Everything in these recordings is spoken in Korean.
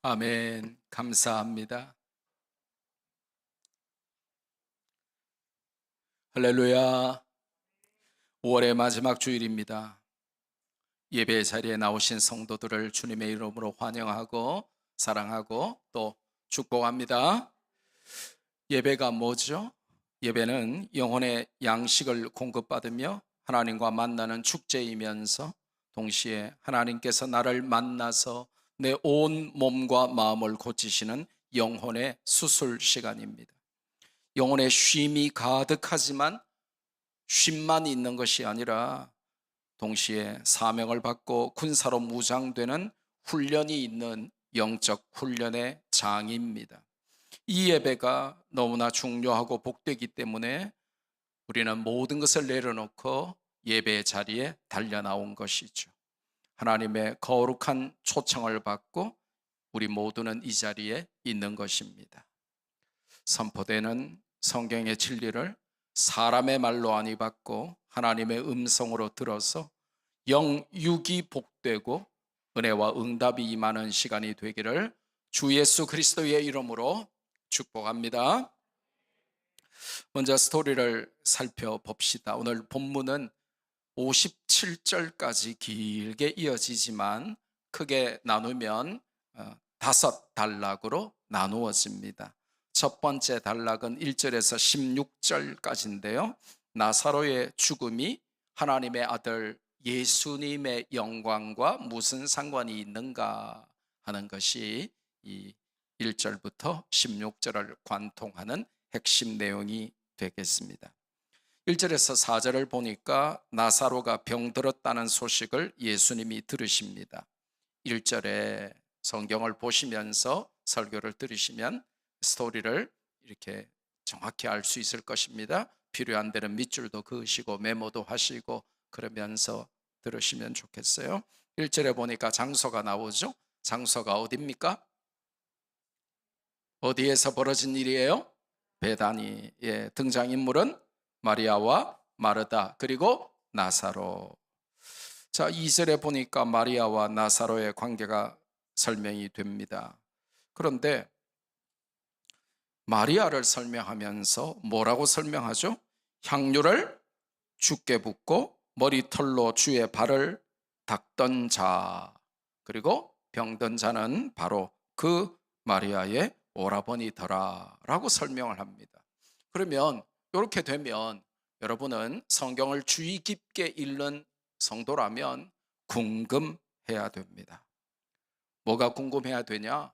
아멘. 감사합니다. 할렐루야. 5월의 마지막 주일입니다. 예배 자리에 나오신 성도들을 주님의 이름으로 환영하고 사랑하고 또 축복합니다. 예배가 뭐죠? 예배는 영혼의 양식을 공급받으며 하나님과 만나는 축제이면서 동시에 하나님께서 나를 만나서 내 온 몸과 마음을 고치시는 영혼의 수술 시간입니다. 영혼의 쉼이 가득하지만 쉼만 있는 것이 아니라 동시에 사명을 받고 군사로 무장되는 훈련이 있는 영적 훈련의 장입니다. 이 예배가 너무나 중요하고 복되기 때문에 우리는 모든 것을 내려놓고 예배 자리에 달려 나온 것이죠. 하나님의 거룩한 초청을 받고 우리 모두는 이 자리에 있는 것입니다. 선포되는 성경의 진리를 사람의 말로 아니 받고 하나님의 음성으로 들어서 영육이 복되고 은혜와 응답이 임하는 시간이 되기를 주 예수 그리스도의 이름으로 축복합니다. 먼저 스토리를 살펴봅시다. 오늘 본문은 57절까지 길게 이어지지만 크게 나누면 5단락으로 나누어집니다. 첫 번째 단락은 1절에서 16절까지인데요. 나사로의 죽음이 하나님의 아들 예수님의 영광과 무슨 상관이 있는가 하는 것이 이 1절부터 16절을 관통하는 핵심 내용이 되겠습니다. 1절에서 4절을 보니까 나사로가 병들었다는 소식을 예수님이 들으십니다. 1절에 성경을 보시면서 설교를 들으시면 스토리를 이렇게 정확히 알 수 있을 것입니다. 필요한 데는 밑줄도 그으시고 메모도 하시고 그러면서 들으시면 좋겠어요. 1절에 보니까 장소가 나오죠. 장소가 어디입니까? 어디에서 벌어진 일이에요? 베다니의 등장인물은 마리아와 마르다 그리고 나사로. 자, 2절에 보니까 마리아와 나사로의 관계가 설명이 됩니다. 그런데 마리아를 설명하면서 뭐라고 설명하죠? 향유를 주께 붓고 머리털로 주의 발을 닦던 자, 그리고 병든 자는 바로 그 마리아의 오라버니더라 라고 설명을 합니다. 그러면 이렇게 되면 여러분은 성경을 주의 깊게 읽는 성도라면 궁금해야 됩니다. 뭐가 궁금해야 되냐?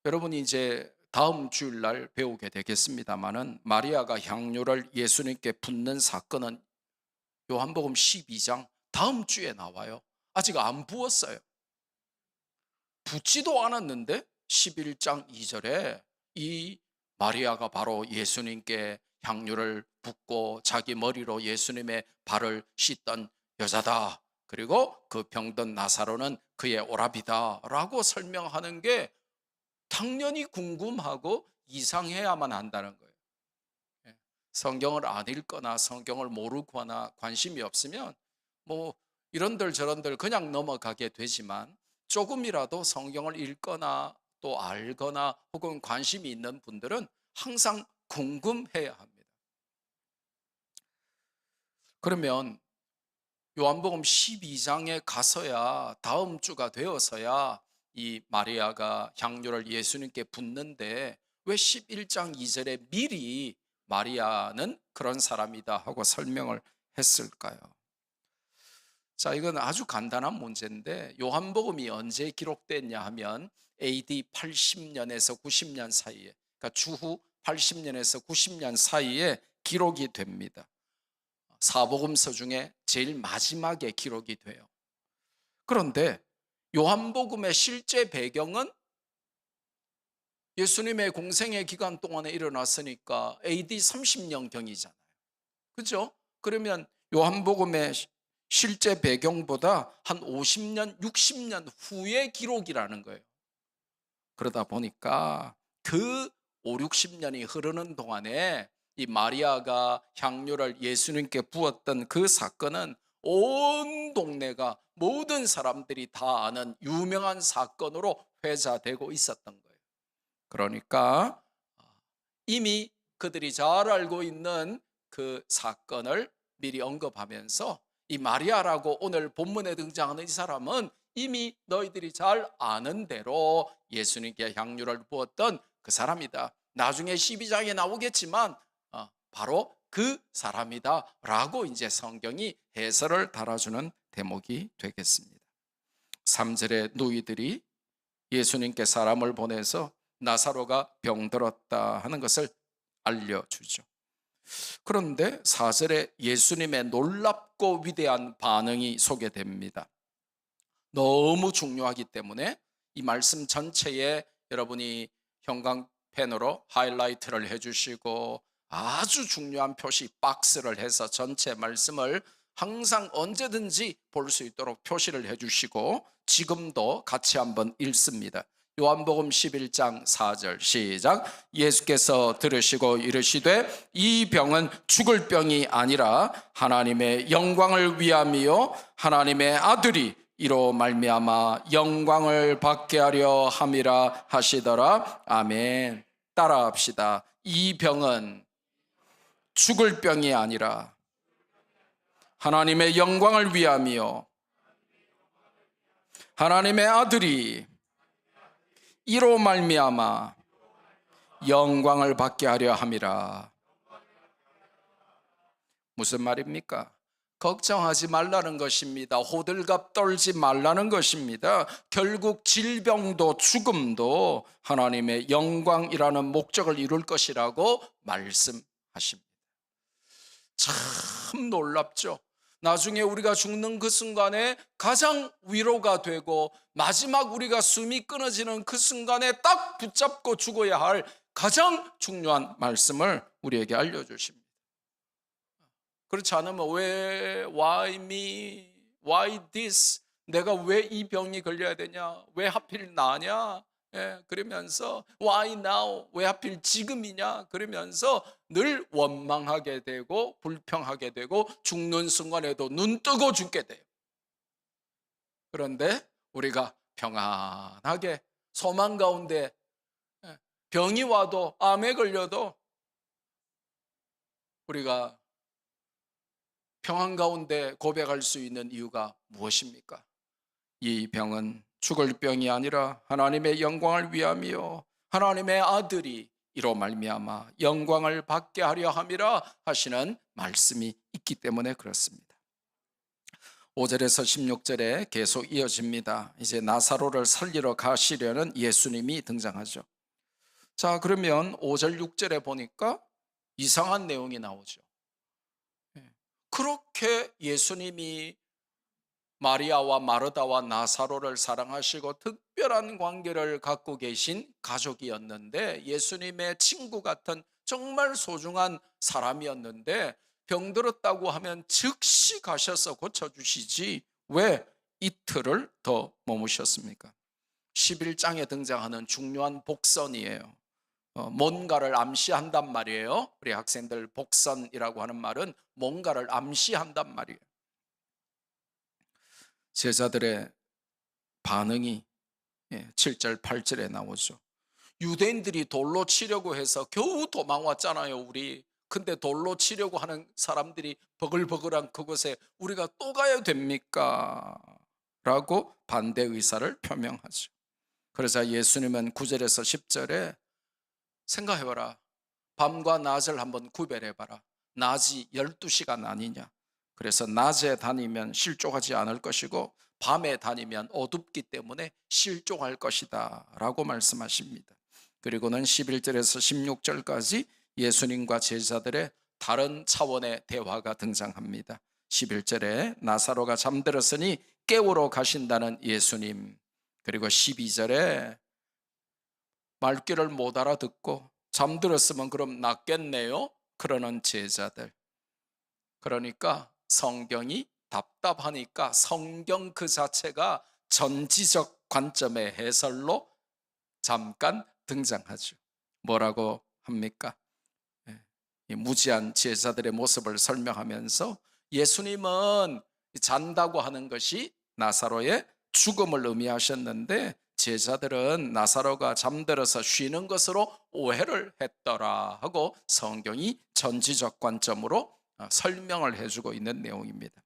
여러분이 이제 다음 주일날 배우게 되겠습니다마는 마리아가 향유를 예수님께 붓는 사건은 요한복음 12장 다음 주에 나와요. 아직 안 부었어요. 붓지도 않았는데 11장 2절에 이 마리아가 바로 예수님께 향유를 붓고 자기 머리로 예수님의 발을 씻던 여자다. 그리고 그 병든 나사로는 그의 오라비다 라고 설명하는 게 당연히 궁금하고 이상해야만 한다는 거예요. 성경을 안 읽거나 성경을 모르거나 관심이 없으면 뭐 이런들 저런들 그냥 넘어가게 되지만 조금이라도 성경을 읽거나 또 알거나 혹은 관심이 있는 분들은 항상 궁금해야 합니다. 그러면 요한복음 12장에 가서야 다음 주가 되어서야 이 마리아가 향유를 예수님께 붓는데 왜 11장 2절에 미리 마리아는 그런 사람이다 하고 설명을 했을까요? 자, 이건 아주 간단한 문제인데 요한복음이 언제 기록됐냐 하면 AD 80년에서 90년 사이에, 그러니까 주후 80년에서 90년 사이에 기록이 됩니다. 사복음서 중에 제일 마지막에 기록이 돼요. 그런데 요한복음의 실제 배경은 예수님의 공생의 기간 동안에 일어났으니까 AD 30년경이잖아요. 그죠? 그러면 요한복음의 실제 배경보다 한 50년, 60년 후의 기록이라는 거예요. 그러다 보니까 그 5, 60년이 흐르는 동안에 이 마리아가 향유를 예수님께 부었던 그 사건은 온 동네가 모든 사람들이 다 아는 유명한 사건으로 회자되고 있었던 거예요. 그러니까 이미 그들이 잘 알고 있는 그 사건을 미리 언급하면서 이 마리아라고 오늘 본문에 등장하는 이 사람은 이미 너희들이 잘 아는 대로 예수님께 향유를 부었던 그 사람이다. 나중에 12장에 나오겠지만 바로 그 사람이다 라고 이제 성경이 해설을 달아주는 대목이 되겠습니다. 3절에 누이들이 예수님께 사람을 보내서 나사로가 병들었다 하는 것을 알려주죠. 그런데 4절에 예수님의 놀랍고 위대한 반응이 소개됩니다. 너무 중요하기 때문에 이 말씀 전체에 여러분이 형광펜으로 하이라이트를 해주시고 아주 중요한 표시 박스를 해서 전체 말씀을 항상 언제든지 볼 수 있도록 표시를 해주시고 지금도 같이 한번 읽습니다. 요한복음 11장 4절 시작. 예수께서 들으시고 이르시되 이 병은 죽을 병이 아니라 하나님의 영광을 위함이요 하나님의 아들이 이로 말미암아 영광을 받게 하려 함이라 하시더라. 아멘. 따라합시다. 이 병은 죽을 병이 아니라 하나님의 영광을 위함이요 하나님의 아들이 이로 말미암아 영광을 받게 하려 함이라. 무슨 말입니까? 걱정하지 말라는 것입니다. 호들갑 떨지 말라는 것입니다. 결국 질병도 죽음도 하나님의 영광이라는 목적을 이룰 것이라고 말씀하십니다. 참 놀랍죠. 나중에 우리가 죽는 그 순간에 가장 위로가 되고 마지막 우리가 숨이 끊어지는 그 순간에 딱 붙잡고 죽어야 할 가장 중요한 말씀을 우리에게 알려주십니다. 그렇지 않으면 why me, why this, 내가 왜 이 병이 걸려야 되냐, 왜 하필 나냐, 그러면서 why now, 왜 하필 지금이냐, 그러면서 늘 원망하게 되고 불평하게 되고 죽는 순간에도 눈 뜨고 죽게 돼요. 그런데 우리가 평안하게 소망 가운데 병이 와도 암에 걸려도 우리가 평안 가운데 고백할 수 있는 이유가 무엇입니까? 이 병은 죽을 병이 아니라 하나님의 영광을 위함이요 하나님의 아들이 이로 말미암아 영광을 받게 하려 함이라 하시는 말씀이 있기 때문에 그렇습니다. 5절에서 16절에 계속 이어집니다. 이제 나사로를 살리러 가시려는 예수님이 등장하죠. 자, 그러면 5절 6절에 보니까 이상한 내용이 나오죠. 그렇게 예수님이 마리아와 마르다와 나사로를 사랑하시고 특별한 관계를 갖고 계신 가족이었는데, 예수님의 친구 같은 정말 소중한 사람이었는데 병들었다고 하면 즉시 가셔서 고쳐주시지 왜 이틀을 더 머무셨습니까? 11장에 등장하는 중요한 복선이에요. 뭔가를 암시한단 말이에요. 우리 학생들 복선이라고 하는 말은 뭔가를 암시한단 말이에요. 제자들의 반응이 7절 8절에 나오죠. 유대인들이 돌로 치려고 해서 겨우 도망왔잖아요 우리. 근데 돌로 치려고 하는 사람들이 버글버글한 그곳에 우리가 또 가야 됩니까? 라고 반대 의사를 표명하죠. 그러자 예수님은 9절에서 10절에 생각해봐라. 밤과 낮을 한번 구별해봐라. 낮이 12시간 아니냐. 그래서 낮에 다니면 실족하지 않을 것이고 밤에 다니면 어둡기 때문에 실족할 것이다 라고 말씀하십니다. 그리고는 11절에서 16절까지 예수님과 제자들의 다른 차원의 대화가 등장합니다. 11절에 나사로가 잠들었으니 깨우러 가신다는 예수님, 그리고 12절에 말귀를 못 알아듣고 잠들었으면 그럼 낫겠네요 그러는 제자들. 그러니까 성경이 답답하니까 성경 그 자체가 전지적 관점의 해설로 잠깐 등장하죠. 뭐라고 합니까? 이 무지한 제자들의 모습을 설명하면서 예수님은 잔다고 하는 것이 나사로의 죽음을 의미하셨는데 제자들은 나사로가 잠들어서 쉬는 것으로 오해를 했더라 하고 성경이 전지적 관점으로 설명을 해주고 있는 내용입니다.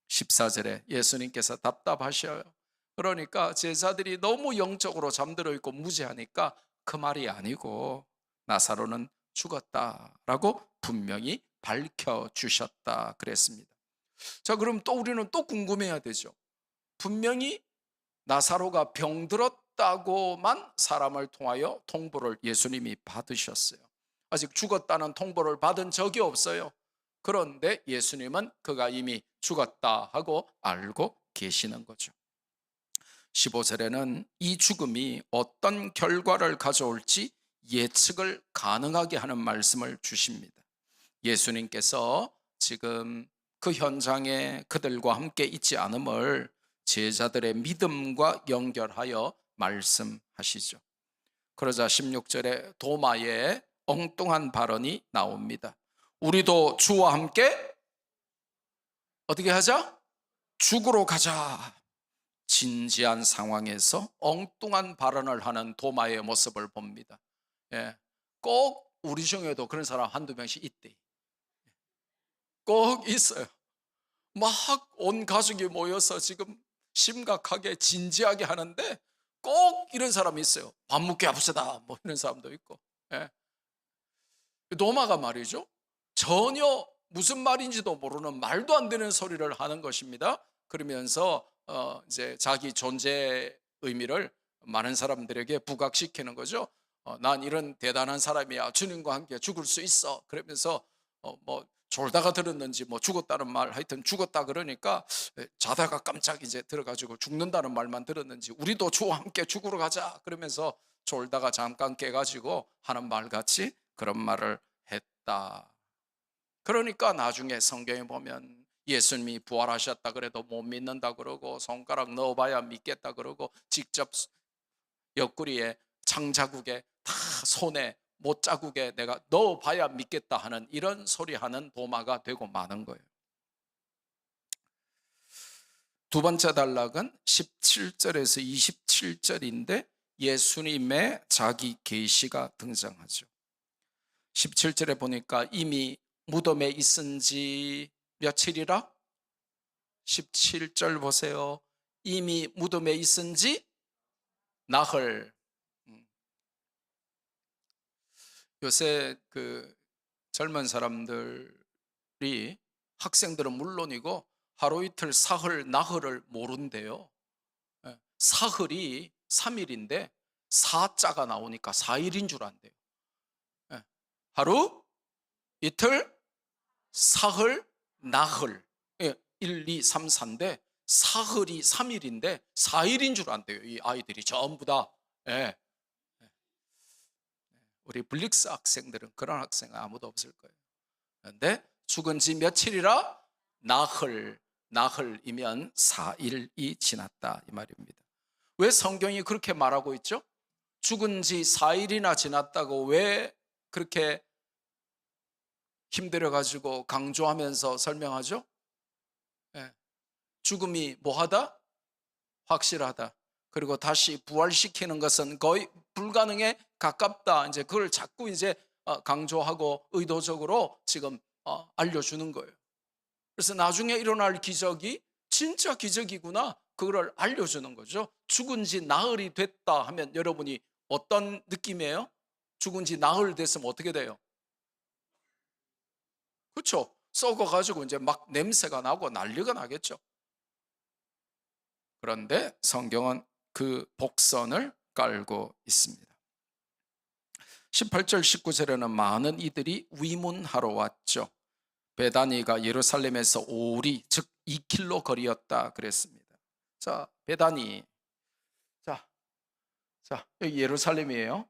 14절에 예수님께서 답답하셔요. 그러니까 제자들이 너무 영적으로 잠들어 있고 무지하니까 그 말이 아니고 나사로는 죽었다라고 분명히 밝혀주셨다 그랬습니다. 자, 그럼 또 우리는 또 궁금해야 되죠. 분명히 나사로가 병들었다고만 사람을 통하여 통보를 예수님이 받으셨어요. 아직 죽었다는 통보를 받은 적이 없어요. 그런데 예수님은 그가 이미 죽었다 하고 알고 계시는 거죠. 15절에는 이 죽음이 어떤 결과를 가져올지 예측을 가능하게 하는 말씀을 주십니다. 예수님께서 지금 그 현장에 그들과 함께 있지 않음을 제자들의 믿음과 연결하여 말씀하시죠. 그러자 16절에 도마의 엉뚱한 발언이 나옵니다. 우리도 주와 함께 어떻게 하자? 죽으러 가자. 진지한 상황에서 엉뚱한 발언을 하는 도마의 모습을 봅니다. 예, 꼭 우리 중에도 그런 사람 한두 명씩 있대. 꼭 있어요. 막 온 가족이 모여서 지금 심각하게 진지하게 하는데 꼭 이런 사람이 있어요. 밥 먹기 아프시다 뭐 이런 사람도 있고. 예. 도마가 말이죠, 전혀 무슨 말인지도 모르는 말도 안 되는 소리를 하는 것입니다. 그러면서 이제 자기 존재의 의미를 많은 사람들에게 부각시키는 거죠. 난 이런 대단한 사람이야. 주님과 함께 죽을 수 있어. 그러면서 뭐 졸다가 들었는지 뭐 죽었다는 말, 하여튼 죽었다 그러니까 자다가 깜짝 이제 들어가지고 죽는다는 말만 들었는지 우리도 주와 함께 죽으러 가자 그러면서 졸다가 잠깐 깨가지고 하는 말 같이 그런 말을 했다. 그러니까 나중에 성경에 보면 예수님이 부활하셨다 그래도 못 믿는다 그러고 손가락 넣어봐야 믿겠다 그러고 직접 옆구리에 창자국에 다 손에 못자국에 내가 넣어봐야 믿겠다 하는 이런 소리하는 도마가 되고 마는 거예요. 두 번째 단락은 17절에서 27절인데 예수님의 자기 계시가 등장하죠. 17절에 보니까 이미 무덤에 있은 지 며칠이라? 17절 보세요. 이미 무덤에 있은 지 나흘. 요새 그 젊은 사람들이, 학생들은 물론이고 하루 이틀 사흘 나흘을 모른대요. 사흘이 3일인데 사자가 나오니까 4일인 줄 안대요. 하루 이틀 사흘 나흘, 1, 2, 3, 4인데 사흘이 3일인데 4일인 줄 안대요. 이 아이들이 전부 다. 우리 블릭스 학생들은 그런 학생 아무도 없을 거예요. 그런데 죽은 지 며칠이라? 나흘이면 4일이 지났다 이 말입니다. 왜 성경이 그렇게 말하고 있죠? 죽은 지 4일이나 지났다고 왜 그렇게 힘들어가지고 강조하면서 설명하죠? 죽음이 뭐하다? 확실하다. 그리고 다시 부활시키는 것은 거의 불가능에 가깝다. 이제 그걸 자꾸 이제 강조하고 의도적으로 지금 알려주는 거예요. 그래서 나중에 일어날 기적이 진짜 기적이구나, 그걸 알려주는 거죠. 죽은 지 나흘이 됐다 하면 여러분이 어떤 느낌이에요? 죽은 지 나흘 됐으면 어떻게 돼요? 그렇죠? 썩어가지고 이제 막 냄새가 나고 난리가 나겠죠. 그런데 성경은 그 복선을 깔고 있습니다. 18절 19절에는 많은 이들이 위문하러 왔죠. 베다니가 예루살렘에서 오리, 즉 2km 거리였다 그랬습니다. 자, 베다니. 자, 여기 예루살렘이에요.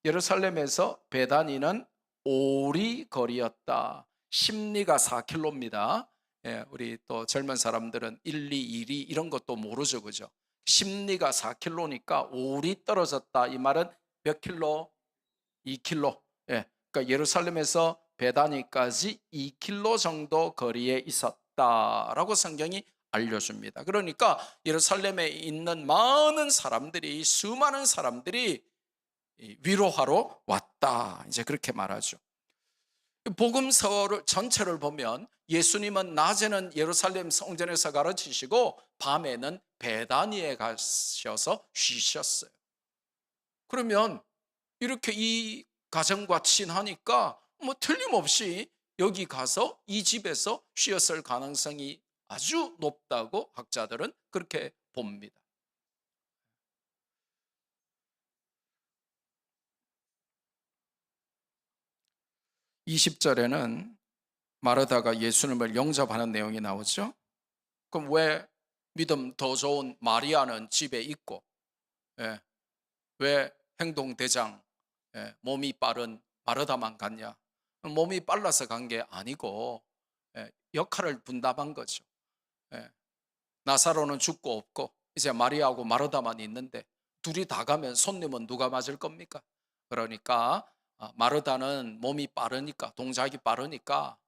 예루살렘에서 베다니는 오리 거리였다. 심리가 4km입니다. 우리 또 젊은 사람들은 1, 2, 1이 이런 것도 모르죠, 그죠? 심리가 4km니까 오리 떨어졌다 이 말은 몇 킬로? 2km. 그러니까 예루살렘에서 베다니까지 2km 정도 거리에 있었다라고 성경이 알려줍니다. 그러니까 예루살렘에 있는 많은 사람들이, 수많은 사람들이 위로하러 왔다, 이제 그렇게 말하죠. 복음서를 전체를 보면 예수님은 낮에는 예루살렘 성전에서 가르치시고 밤에는 베다니에 가셔서 쉬셨어요. 그러면 이렇게 이 가정과 친하니까 뭐 틀림없이 여기 가서 이 집에서 쉬었을 가능성이 아주 높다고 학자들은 그렇게 봅니다. 20절에는 마르다가 예수님을 영접하는 내용이 나오죠. 그럼 왜 믿음 더 좋은 마리아는 집에 있고, 예, 왜 행동대장, 몸이 빠른 마르다만 갔냐? 몸이 빨라서 간 게 아니고 역할을 분담한 거죠. 나사로는 죽고 없고 이제 마리아하고 마르다만 있는데 둘이 다 가면 손님은 누가 맞을 겁니까? 그러니까 마르다는 몸이 빠르니까, 동작이 빠르니까,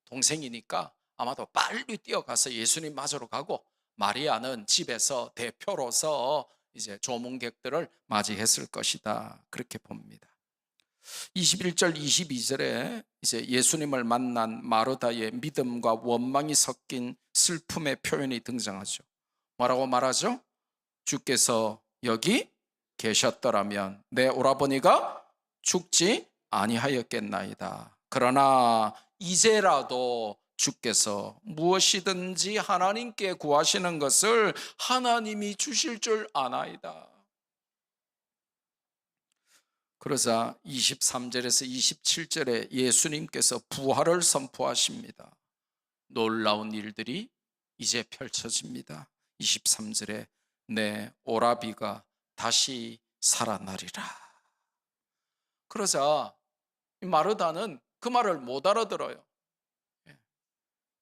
동생이니까 아마도 빨리 뛰어가서 예수님 맞으러 가고, 마리아는 집에서 대표로서 이제 조문객들을 맞이했을 것이다, 그렇게 봅니다. 21절 22절에 이제 예수님을 만난 마르다의 믿음과 원망이 섞인 슬픔의 표현이 등장하죠. 뭐라고 말하죠? 주께서 여기 계셨더라면 내 오라버니가 죽지 아니하였겠나이다. 그러나 이제라도 주께서 무엇이든지 하나님께 구하시는 것을 하나님이 주실 줄 아나이다. 그러자 23절에서 27절에 예수님께서 부활을 선포하십니다. 놀라운 일들이 이제 펼쳐집니다. 23절에 내 오라비가 다시 살아나리라. 그러자 마르다는 그 말을 못 알아들어요.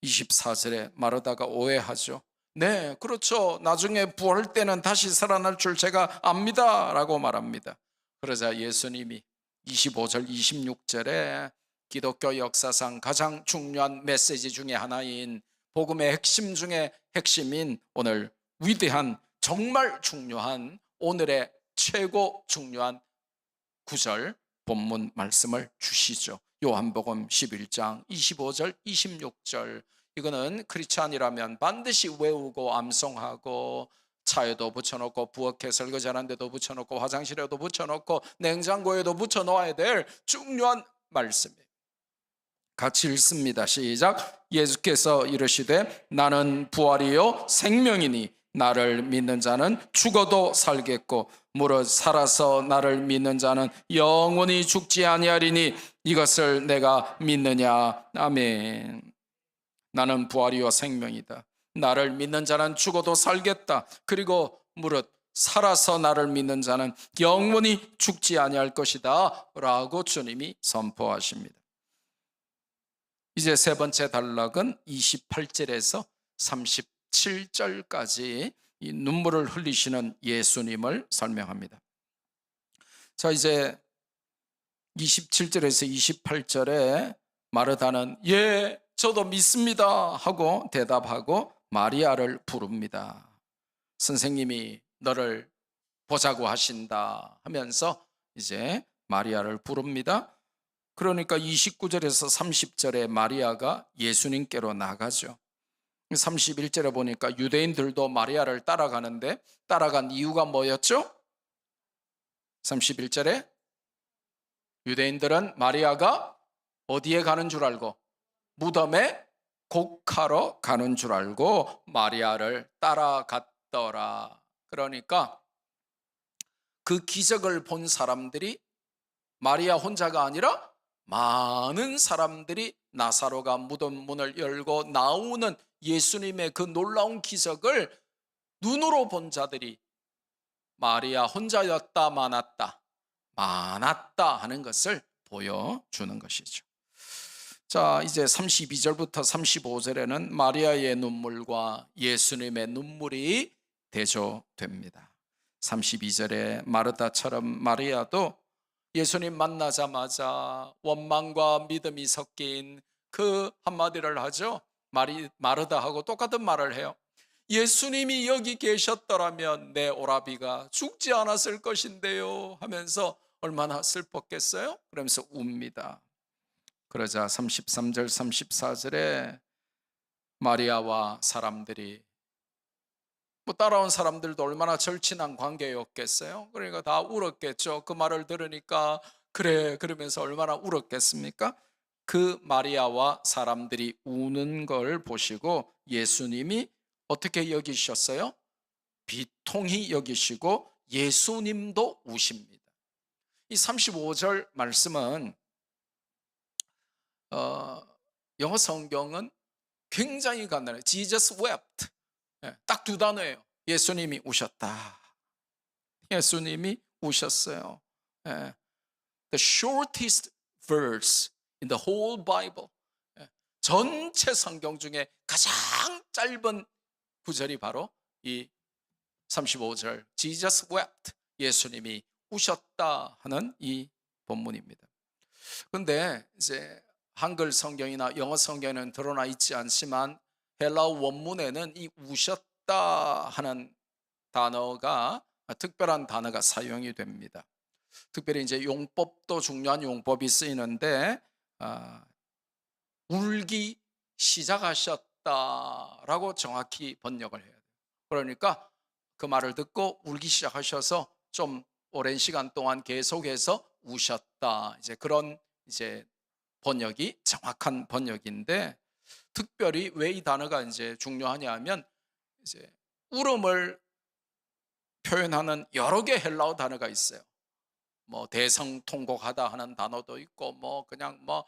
24절에 마르다가 오해하죠. 네, 그렇죠. 나중에 부활할 때는 다시 살아날 줄 제가 압니다 라고 말합니다. 그러자 예수님이 25절 26절에 기독교 역사상 가장 중요한 메시지 중에 하나인 복음의 핵심 중에 핵심인 오늘 위대한, 정말 중요한, 오늘의 최고 중요한 구절 본문 말씀을 주시죠. 요한복음 11장 25절 26절. 이거는 크리스찬이라면 반드시 외우고 암송하고 차에도 붙여놓고 부엌에 설거지하는 데도 붙여놓고 화장실에도 붙여놓고 냉장고에도 붙여놓아야 될 중요한 말씀이에요. 같이 읽습니다. 시작. 예수께서 이르시되 나는 부활이요 생명이니 나를 믿는 자는 죽어도 살겠고 무릇 살아서 나를 믿는 자는 영원히 죽지 아니하리니 이것을 내가 믿느냐. 아멘. 나는 부활이요 생명이다. 나를 믿는 자는 죽어도 살겠다. 그리고 무릇 살아서 나를 믿는 자는 영원히 죽지 아니할 것이다 라고 주님이 선포하십니다. 이제 세 번째 단락은 28절에서 37절까지 이 눈물을 흘리시는 예수님을 설명합니다. 자, 이제 27절에서 28절에 마르다는 예, 저도 믿습니다 하고 대답하고 마리아를 부릅니다. 선생님이 너를 보자고 하신다 하면서 이제 마리아를 부릅니다. 그러니까 29절에서 30절에 마리아가 예수님께로 나가죠. 31절에 보니까 유대인들도 마리아를 따라가는데 따라간 이유가 뭐였죠? 31절에 유대인들은 마리아가 어디에 가는 줄 알고 무덤에 곡하러 가는 줄 알고 마리아를 따라갔더라. 그러니까 그 기적을 본 사람들이 마리아 혼자가 아니라 많은 사람들이 나사로가 무덤 문을 열고 나오는 예수님의 그 놀라운 기적을 눈으로 본 자들이 마리아 혼자였다 많았다 하는 것을 보여주는 것이죠. 자, 이제 32절부터 35절에는 마리아의 눈물과 예수님의 눈물이 대조됩니다. 32절에 마르다처럼 마리아도 예수님 만나자마자 원망과 믿음이 섞인 그 한마디를 하죠. 마르다하고 똑같은 말을 해요. 예수님이 여기 계셨더라면 내 오라비가 죽지 않았을 것인데요 하면서 얼마나 슬펐겠어요? 그러면서 웁니다. 그러자 33절 34절에 마리아와 사람들이, 따라온 사람들도 얼마나 절친한 관계였겠어요? 그러니까 다 울었겠죠. 그 말을 들으니까 그래 그러면서 얼마나 울었겠습니까? 그 마리아와 사람들이 우는 걸 보시고 예수님이 어떻게 여기셨어요? 비통히 여기시고 예수님도 우십니다. 이 35절 말씀은 영어 성경은 굉장히 간단해요. Jesus wept. 딱 두 단어예요. 예수님이 우셨다. 예수님이 우셨어요. The shortest verse in the whole Bible. 전체 성경 중에 가장 짧은 구절이 바로 이 35절 Jesus wept. 예수님이 우셨다 하는 이 본문입니다. 그런데 이제 한글 성경이나 영어 성경에는 드러나 있지 않지만 헬라어 원문에는 이 우셨다 하는 단어가 특별한 단어가 사용이 됩니다. 특별히 이제 용법도 중요한 용법이 쓰이는데 울기 시작하셨다라고 정확히 번역을 해야 돼요. 그러니까 그 말을 듣고 울기 시작하셔서 좀 오랜 시간 동안 계속해서 우셨다. 이제 그런 이제 번역이 정확한 번역인데, 특별히 왜 이 단어가 이제 중요하냐면 이제 울음을 표현하는 여러 개 헬라어 단어가 있어요. 뭐 대성통곡하다 하는 단어도 있고 뭐 그냥 뭐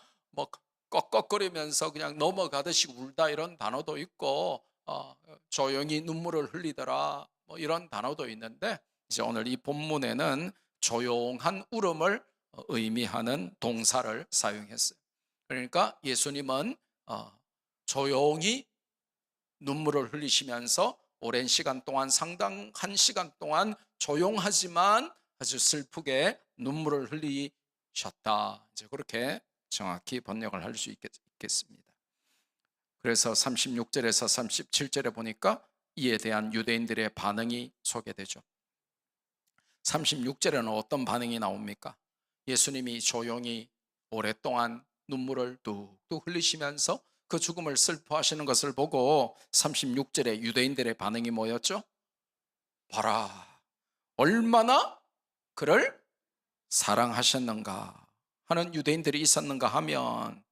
꺽꺽거리면서 그냥 넘어가듯이 울다 이런 단어도 있고 조용히 눈물을 흘리더라 뭐 이런 단어도 있는데, 이제 오늘 이 본문에는 조용한 울음을 의미하는 동사를 사용했어요. 그러니까 예수님은 조용히 눈물을 흘리시면서 오랜 시간 동안, 상당한 시간 동안 조용하지만 아주 슬프게 눈물을 흘리셨다. 이제 그렇게 정확히 번역을 할 수 있겠습니다. 그래서 36절에서 37절에 보니까 이에 대한 유대인들의 반응이 소개되죠. 36절에는 어떤 반응이 나옵니까? 예수님이 조용히 오랫동안 눈물을 뚝뚝 흘리시면서 그 죽음을 슬퍼하시는 것을 보고 36절에 유대인들의 반응이 뭐였죠? 봐라, 얼마나 그를 사랑하셨는가 하는 유대인들이 있었는가 하면,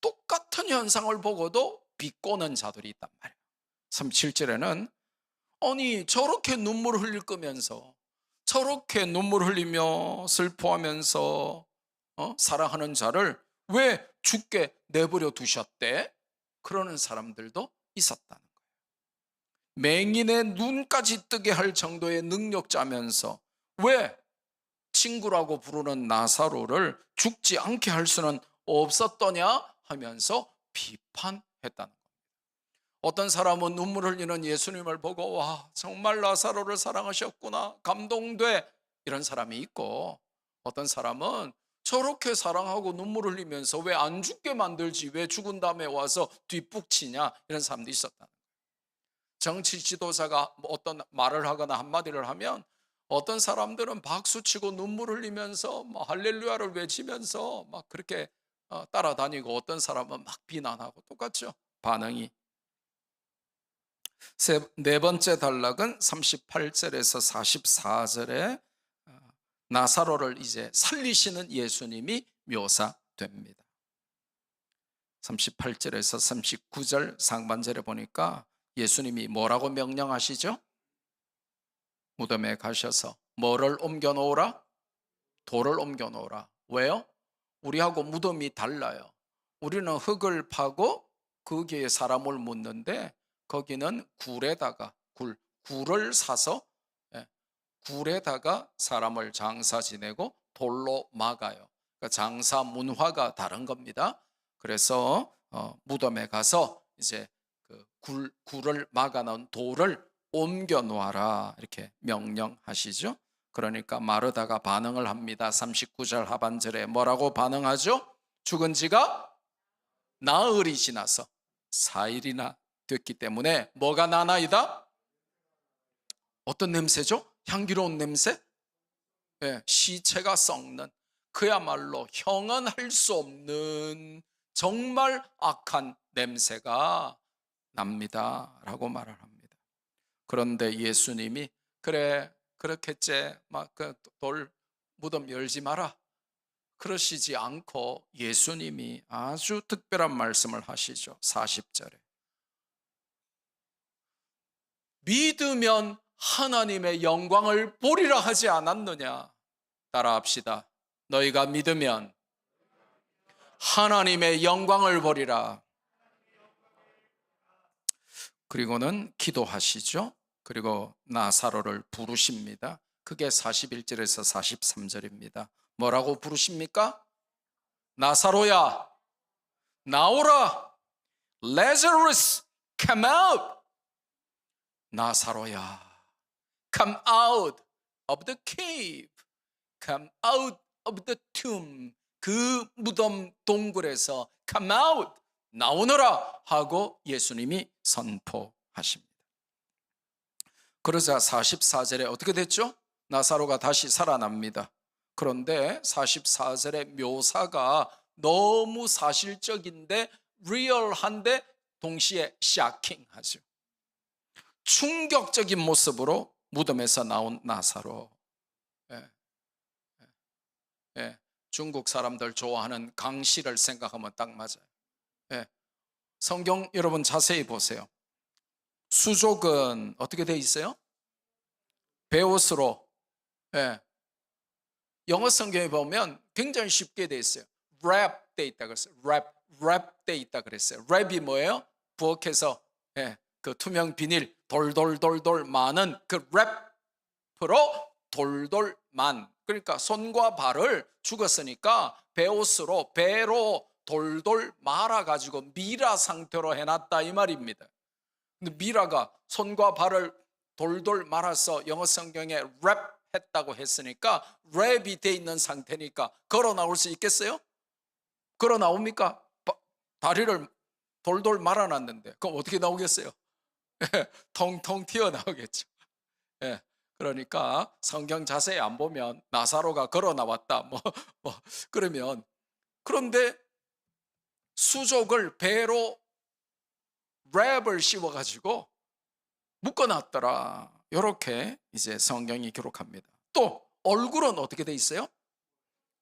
똑같은 현상을 보고도 비꼬는 자들이 있단 말이에요. 37절에는 아니 저렇게 눈물을 흘릴 거면서, 저렇게 눈물 흘리며 슬퍼하면서 사랑하는 자를 왜 죽게 내버려 두셨대? 그러는 사람들도 있었다는 거예요. 맹인의 눈까지 뜨게 할 정도의 능력자면서 왜 친구라고 부르는 나사로를 죽지 않게 할 수는 없었더냐 하면서 비판했다는 겁니다. 어떤 사람은 눈물 흘리는 예수님을 보고 와 정말 나사로를 사랑하셨구나 감동돼, 이런 사람이 있고, 어떤 사람은 저렇게 사랑하고 눈물 흘리면서 왜 안 죽게 만들지, 왜 죽은 다음에 와서 뒷북치냐, 이런 사람도 있었다는 거예요. 정치 지도자가 어떤 말을 하거나 한마디를 하면 어떤 사람들은 박수치고 눈물 흘리면서 막 할렐루야를 외치면서 막 그렇게 따라다니고, 어떤 사람은 막 비난하고, 똑같죠 반응이. 네 번째 단락은 38절에서 44절에 나사로를 이제 살리시는 예수님이 묘사됩니다. 38절에서 39절 상반절에 보니까 예수님이 뭐라고 명령하시죠? 무덤에 가셔서 뭐를 옮겨 놓으라? 돌을 옮겨 놓으라. 왜요? 우리하고 무덤이 달라요. 우리는 흙을 파고 거기에 사람을 묻는데, 거기는 굴에다가 굴을 사서 굴에다가 사람을 장사 지내고 돌로 막아요. 그러니까 장사 문화가 다른 겁니다. 그래서 무덤에 가서 이제 그 굴을 막아놓은 돌을 옮겨 놓아라 이렇게 명령하시죠. 그러니까 마르다가 반응을 합니다. 39절 하반절에 뭐라고 반응하죠? 죽은 지가 나흘이 지나서 4일이나 됐기 때문에 뭐가 나나이다? 어떤 냄새죠? 향기로운 냄새? 예, 시체가 썩는, 그야말로 형언할 수 없는 정말 악한 냄새가 납니다 라고 말을 합니다. 그런데 예수님이 그래 그렇겠지, 막 그 돌 무덤 열지 마라 그러시지 않고 예수님이 아주 특별한 말씀을 하시죠. 40절에 믿으면 하나님의 영광을 보리라 하지 않았느냐. 따라합시다. 너희가 믿으면 하나님의 영광을 보리라. 그리고는 기도하시죠. 그리고 나사로를 부르십니다. 그게 41절에서 43절입니다. 뭐라고 부르십니까? 나사로야 나오라. Lazarus come out. 나사로야 come out of the cave. come out of the tomb. 그 무덤 동굴에서 come out 나오너라 하고 예수님이 선포하십니다. 그러자 44절에 어떻게 됐죠? 나사로가 다시 살아납니다. 그런데 44절의 묘사가 너무 사실적인데 리얼한데 동시에 샤킹하죠. 충격적인 모습으로 무덤에서 나온 나사로. 중국 사람들 좋아하는 강씨를 생각하면 딱 맞아요. 성경 여러분 자세히 보세요. 수족은 어떻게 돼 있어요? 베옷으로. 영어 성경에 보면 굉장히 쉽게 돼 있어요. wrap 돼 있다 그랬어요. wrap 돼 있다 그랬어요. wrap이 뭐예요? 부엌에서 그 투명 비닐 돌돌돌돌 많은 그 랩으로 돌돌만, 그러니까 손과 발을 죽었으니까 베옷으로 배로 돌돌 말아가지고 미라 상태로 해놨다 이 말입니다. 근데 미라가 손과 발을 돌돌 말아서 영어 성경에 랩했다고 했으니까 랩이 돼 있는 상태니까 걸어 나올 수 있겠어요? 걸어 나옵니까? 다리를 돌돌 말아놨는데 그럼 어떻게 나오겠어요? 통통 튀어나오겠죠. 그러니까 성경 자세히 안 보면 나사로가 걸어 나왔다 그러면, 그런데 수족을 배로 랩을 씌워가지고 묶어놨더라. 이렇게 이제 성경이 기록합니다. 또 얼굴은 어떻게 돼 있어요?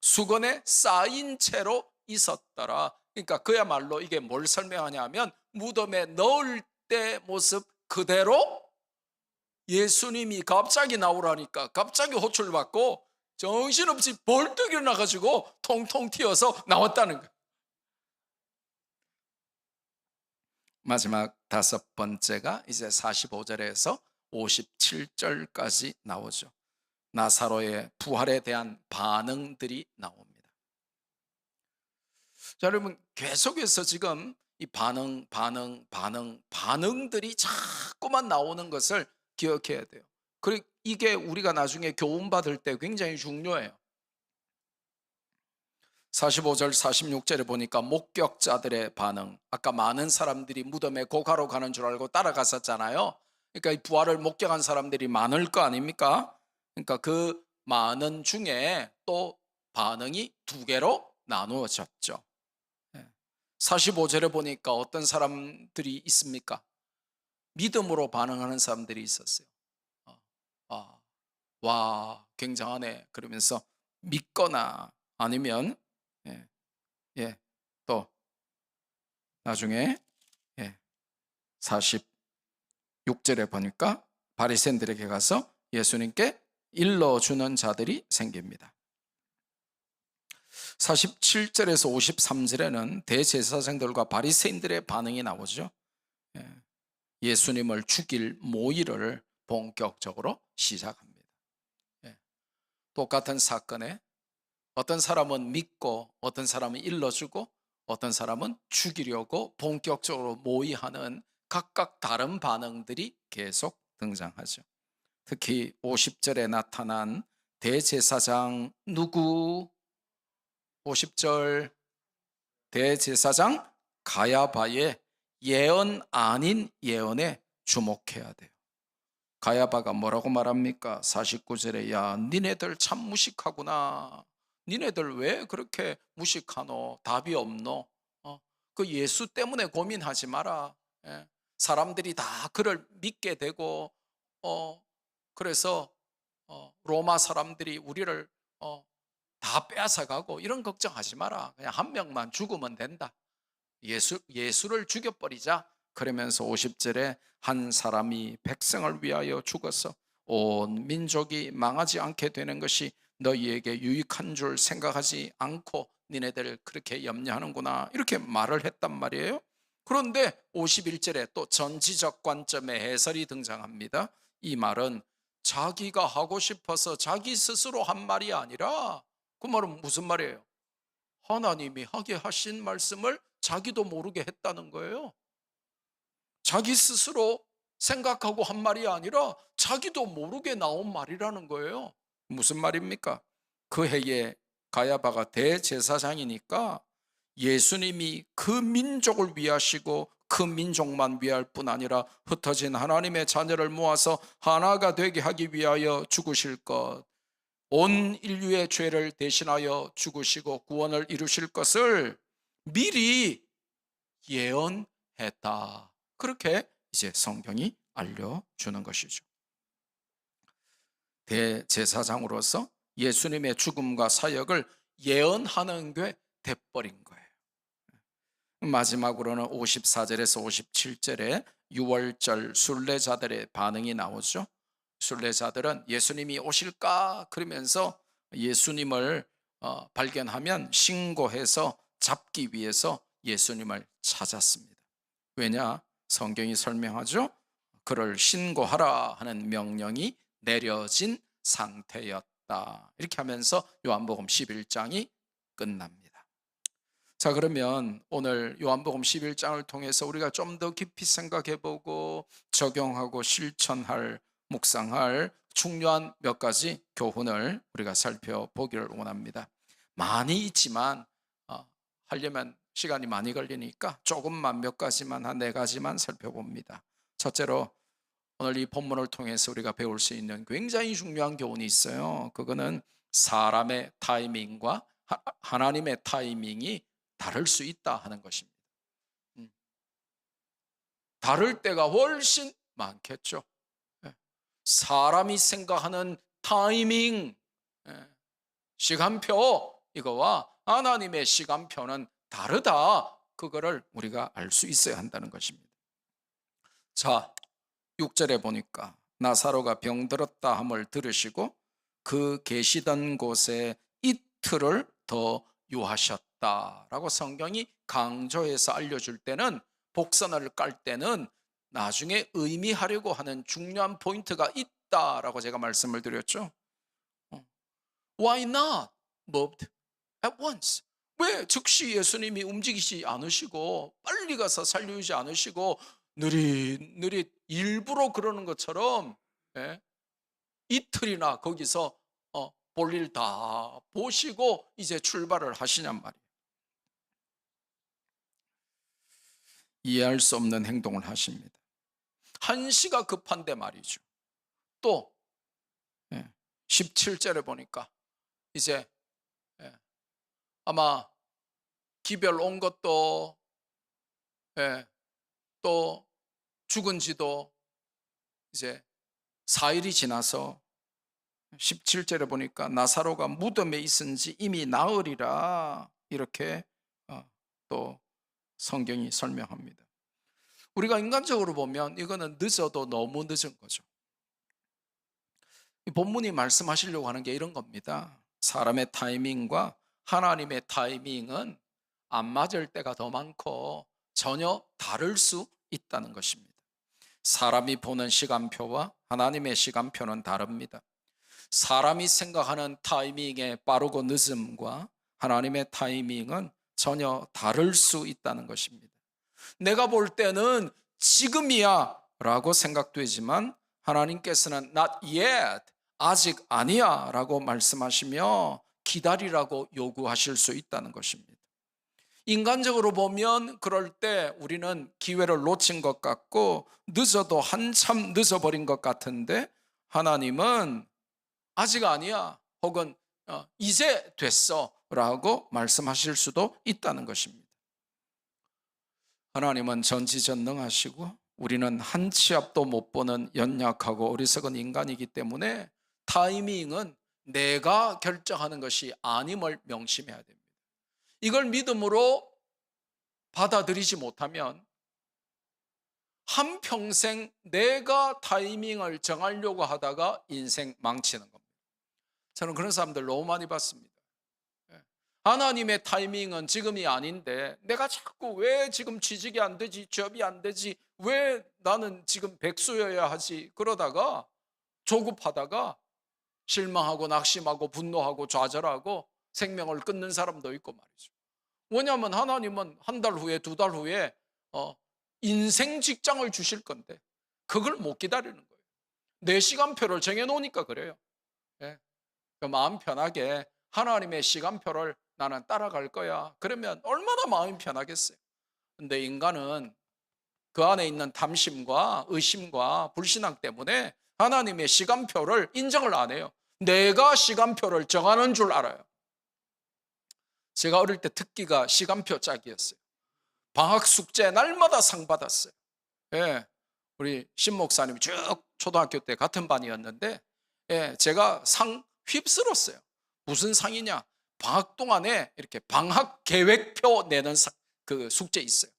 수건에 쌓인 채로 있었더라. 그러니까 그야말로 이게 뭘 설명하냐면 무덤에 넣을 때 모습 그대로 예수님이 갑자기 나오라니까 갑자기 호출받고 정신없이 벌떡 일어나가지고 통통 튀어서 나왔다는 거예요. 마지막 5번째가 이제 45절에서 57절까지 나오죠. 나사로의 부활에 대한 반응들이 나옵니다. 자, 여러분 계속해서 지금 이 반응들이 자꾸만 나오는 것을 기억해야 돼요. 그리고 이게 우리가 나중에 교훈 받을 때 굉장히 중요해요. 45절 46절에 보니까 목격자들의 반응, 아까 많은 사람들이 무덤에 고가로 가는 줄 알고 따라갔었잖아요. 그러니까 이 부활을 목격한 사람들이 많을 거 아닙니까? 그러니까 그 많은 중에 또 반응이 2개로 나누어졌죠. 45절에 보니까 어떤 사람들이 있습니까? 믿음으로 반응하는 사람들이 있었어요. 와 굉장하네 그러면서 믿거나 아니면 또 나중에 46절에 보니까 바리새인들에게 가서 예수님께 일러주는 자들이 생깁니다. 47절에서 53절에는 대제사장들과 바리새인들의 반응이 나오죠. 예수님을 죽일 모의를 본격적으로 시작합니다. 똑같은 사건에 어떤 사람은 믿고 어떤 사람은 일러주고 어떤 사람은 죽이려고 본격적으로 모의하는 각각 다른 반응들이 계속 등장하죠. 특히 50절에 나타난 대제사장 누구? 50절 대제사장 가야바의 예언 아닌 예언에 주목해야 돼요. 가야바가 뭐라고 말합니까? 49절에 야 니네들 참 무식하구나. 니네들 왜 그렇게 무식하노? 답이 없노? 그 예수 때문에 고민하지 마라. 예. 사람들이 다 그를 믿게 되고 그래서 로마 사람들이 우리를 다 빼앗아가고 이런 걱정하지 마라. 그냥 한 명만 죽으면 된다. 예수를 죽여버리자. 그러면서 50절에 한 사람이 백성을 위하여 죽어서 온 민족이 망하지 않게 되는 것이 너희에게 유익한 줄 생각하지 않고 니네들 그렇게 염려하는구나, 이렇게 말을 했단 말이에요. 그런데 51절에 또 전지적 관점의 해설이 등장합니다. 이 말은 자기가 하고 싶어서 자기 스스로 한 말이 아니라, 그 말은 무슨 말이에요? 하나님이 하게 하신 말씀을 자기도 모르게 했다는 거예요. 자기 스스로 생각하고 한 말이 아니라 자기도 모르게 나온 말이라는 거예요. 무슨 말입니까? 그 해에 가야바가 대제사장이니까 예수님이 그 민족을 위하시고 그 민족만 위할 뿐 아니라 흩어진 하나님의 자녀를 모아서 하나가 되게 하기 위하여 죽으실 것, 온 인류의 죄를 대신하여 죽으시고 구원을 이루실 것을 미리 예언했다. 그렇게 이제 성경이 알려주는 것이죠. 대제사장으로서 예수님의 죽음과 사역을 예언하는 게 돼버린 거예요. 마지막으로는 54절에서 57절에 유월절 순례자들의 반응이 나오죠. 순례자들은 예수님이 오실까 그러면서 예수님을 발견하면 신고해서 잡기 위해서 예수님을 찾았습니다. 왜냐? 성경이 설명하죠. 그를 신고하라 하는 명령이 내려진 상태였다. 이렇게 하면서 요한복음 11장이 끝납니다. 자, 그러면 오늘 요한복음 11장을 통해서 우리가 좀 더 깊이 생각해보고 적용하고 실천할, 묵상할 중요한 몇 가지 교훈을 우리가 살펴보기를 원합니다. 많이 있지만 하려면 시간이 많이 걸리니까 조금만, 몇 가지만, 한 4가지만 살펴봅니다. 첫째로 오늘 이 본문을 통해서 우리가 배울 수 있는 굉장히 중요한 교훈이 있어요. 그거는 사람의 타이밍과 하나님의 타이밍이 다를 수 있다 하는 것입니다. 다를 때가 훨씬 많겠죠. 사람이 생각하는 타이밍, 시간표, 이거와 하나님의 시간표는 다르다. 그거를 우리가 알 수 있어야 한다는 것입니다. 자, 6절에 보니까 나사로가 병들었다 함을 들으시고 그 계시던 곳에 이틀을 더 유하셨다라고 성경이 강조해서 알려줄 때는, 복선을 깔 때는 나중에 의미하려고 하는 중요한 포인트가 있다라고 제가 말씀을 드렸죠. Why not moved at once? 왜 즉시 예수님이 움직이지 않으시고 빨리 가서 살려주지 않으시고 느릿느릿 일부러 그러는 것처럼 이틀이나 거기서 볼일 다 보시고 이제 출발을 하시냔 말이에요. 이해할 수 없는 행동을 하십니다. 한시가 급한데 말이죠. 또 17절에 보니까 이제 아마 기별 온 것도 또 죽은 지도 이제 4일이 지나서 17절에 보니까 나사로가 무덤에 있은 지 이미 나흘이라, 이렇게 또 성경이 설명합니다. 우리가 인간적으로 보면 이거는 늦어도 너무 늦은 거죠. 이 본문이 말씀하시려고 하는 게 이런 겁니다. 사람의 타이밍과 하나님의 타이밍은 안 맞을 때가 더 많고 전혀 다를 수 있다는 것입니다. 사람이 보는 시간표와 하나님의 시간표는 다릅니다. 사람이 생각하는 타이밍의 빠르고 늦음과 하나님의 타이밍은 전혀 다를 수 있다는 것입니다. 내가 볼 때는 지금이야 라고 생각되지만 하나님께서는 not yet, 아직 아니야 라고 말씀하시며 기다리라고 요구하실 수 있다는 것입니다. 인간적으로 보면 그럴 때 우리는 기회를 놓친 것 같고 늦어도 한참 늦어버린 것 같은데, 하나님은 아직 아니야, 혹은 이제 됐어 라고 말씀하실 수도 있다는 것입니다. 하나님은 전지전능하시고 우리는 한 치 앞도 못 보는 연약하고 어리석은 인간이기 때문에 타이밍은 내가 결정하는 것이 아님을 명심해야 됩니다. 이걸 믿음으로 받아들이지 못하면 한평생 내가 타이밍을 정하려고 하다가 인생 망치는 겁니다. 저는 그런 사람들 너무 많이 봤습니다. 하나님의 타이밍은 지금이 아닌데 내가 자꾸 왜 지금 취직이 안 되지, 취업이 안 되지, 왜 나는 지금 백수여야 하지, 그러다가 조급하다가 실망하고 낙심하고 분노하고 좌절하고 생명을 끊는 사람도 있고 말이죠. 왜냐하면 하나님은 한 달 후에, 두 달 후에 인생 직장을 주실 건데 그걸 못 기다리는 거예요. 내 시간표를 정해놓으니까 그래요. 예. 마음 편하게 하나님의 시간표를 나는 따라갈 거야, 그러면 얼마나 마음이 편하겠어요. 근데 인간은 그 안에 있는 탐심과 의심과 불신앙 때문에 하나님의 시간표를 인정을 안 해요. 내가 시간표를 정하는 줄 알아요. 제가 어릴 때 특기가 시간표 짜기였어요. 방학 숙제 날마다 상 받았어요. 예, 우리 신 목사님이 쭉 초등학교 때 같은 반이었는데, 예, 제가 상 휩쓸었어요. 무슨 상이냐? 방학 동안에 이렇게 방학 계획표 내는 그 숙제 있어요.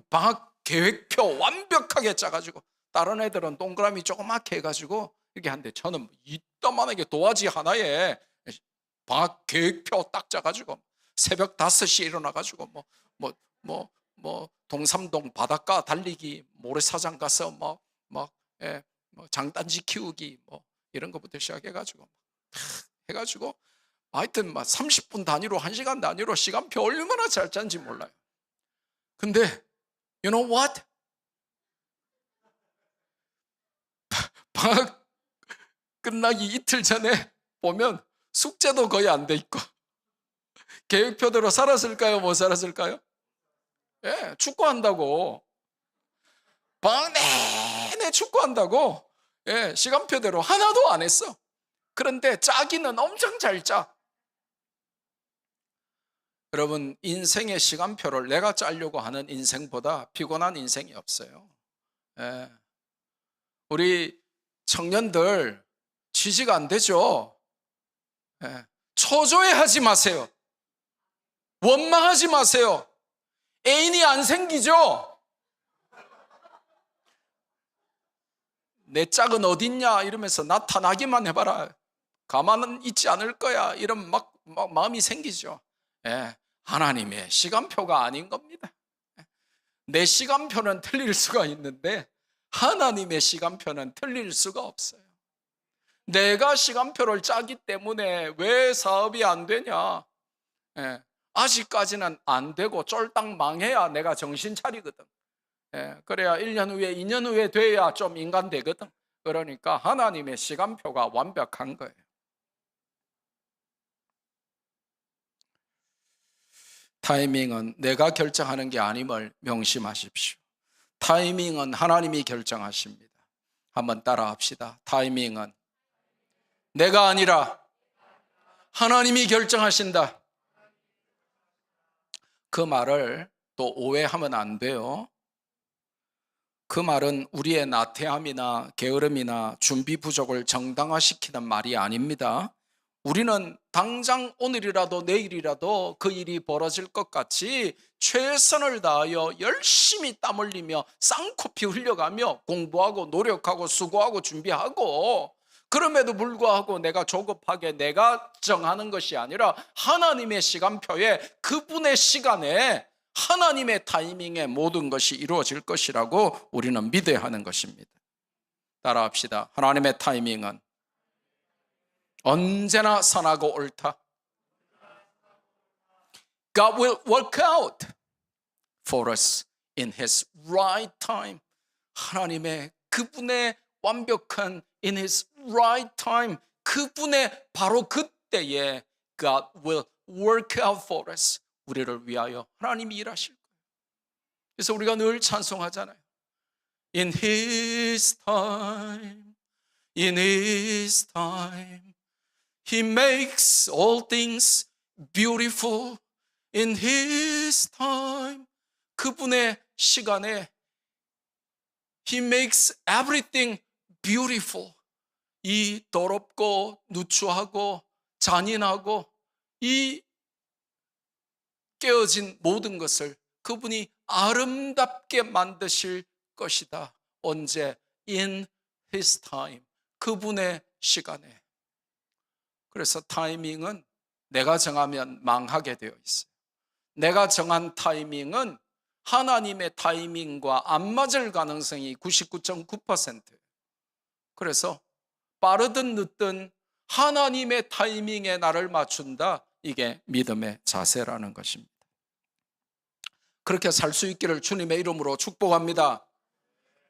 방학 계획표 완벽하게 짜가지고 다른 애들은 동그라미 조그맣게 해가지고 이렇게 하는데 저는 이따만하게 도화지 하나에 방학 계획표 딱 짜가지고 새벽 5시에 일어나가지고 동삼동 바닷가 달리기, 모래사장 가서 장단지 키우기 이런 것부터 시작해가지고 해가지고 하여튼 30분 단위로 1시간 단위로 시간표 얼마나 잘 짠지 몰라요. 근데 you know what? 방학 끝나기 이틀 전에 보면 숙제도 거의 안 돼 있고 계획표대로 살았을까요? 못 살았을까요? 예, 축구한다고 방학 내내 축구한다고, 예, 시간표대로 하나도 안 했어. 그런데 짜기는 엄청 잘 짜. 여러분, 인생의 시간표를 내가 짜려고 하는 인생보다 피곤한 인생이 없어요. 예. 우리 청년들 취직 안 되죠? 예. 초조해하지 마세요. 원망하지 마세요. 애인이 안 생기죠? 내 짝은 어딨냐 이러면서 나타나기만 해봐라. 가만은 있지 않을 거야. 이런 막 마음이 생기죠. 예. 하나님의 시간표가 아닌 겁니다. 내 시간표는 틀릴 수가 있는데 하나님의 시간표는 틀릴 수가 없어요. 내가 시간표를 짜기 때문에 왜 사업이 안 되냐? 예, 아직까지는 안 되고 쫄딱 망해야 내가 정신 차리거든. 예, 그래야 1년 후에 2년 후에 돼야 좀 인간 되거든. 그러니까 하나님의 시간표가 완벽한 거예요. 타이밍은 내가 결정하는 게 아님을 명심하십시오. 타이밍은 하나님이 결정하십니다. 한번 따라합시다. 타이밍은 내가 아니라 하나님이 결정하신다. 그 말을 또 오해하면 안 돼요. 그 말은 우리의 나태함이나 게으름이나 준비 부족을 정당화시키는 말이 아닙니다. 우리는 당장 오늘이라도 내일이라도 그 일이 벌어질 것 같이 최선을 다하여 열심히 땀 흘리며 쌍코피 흘려가며 공부하고 노력하고 수고하고 준비하고, 그럼에도 불구하고 내가 조급하게 내가 정하는 것이 아니라 하나님의 시간표에, 그분의 시간에, 하나님의 타이밍에 모든 것이 이루어질 것이라고 우리는 믿어야 하는 것입니다. 따라합시다. 하나님의 타이밍은 언제나 선하고 옳다. God will work out for us in His right time. 하나님의 그분의 완벽한 in His right time, 그분의 바로 그때에 God will work out for us. 우리를 위하여 하나님이 일하실 거예요. 그래서 우리가 늘 찬송하잖아요. In His time, in His time, He makes all things beautiful. In His time, 그분의 시간에 He makes everything beautiful. 이 더럽고 누추하고 잔인하고 이 깨어진 모든 것을 그분이 아름답게 만드실 것이다. 언제? In His time. 그분의 시간에. 그래서 타이밍은 내가 정하면 망하게 되어 있어요. 내가 정한 타이밍은 하나님의 타이밍과 안 맞을 가능성이 99.9%예요. 그래서 빠르든 늦든 하나님의 타이밍에 나를 맞춘다. 이게 믿음의 자세라는 것입니다. 그렇게 살 수 있기를 주님의 이름으로 축복합니다.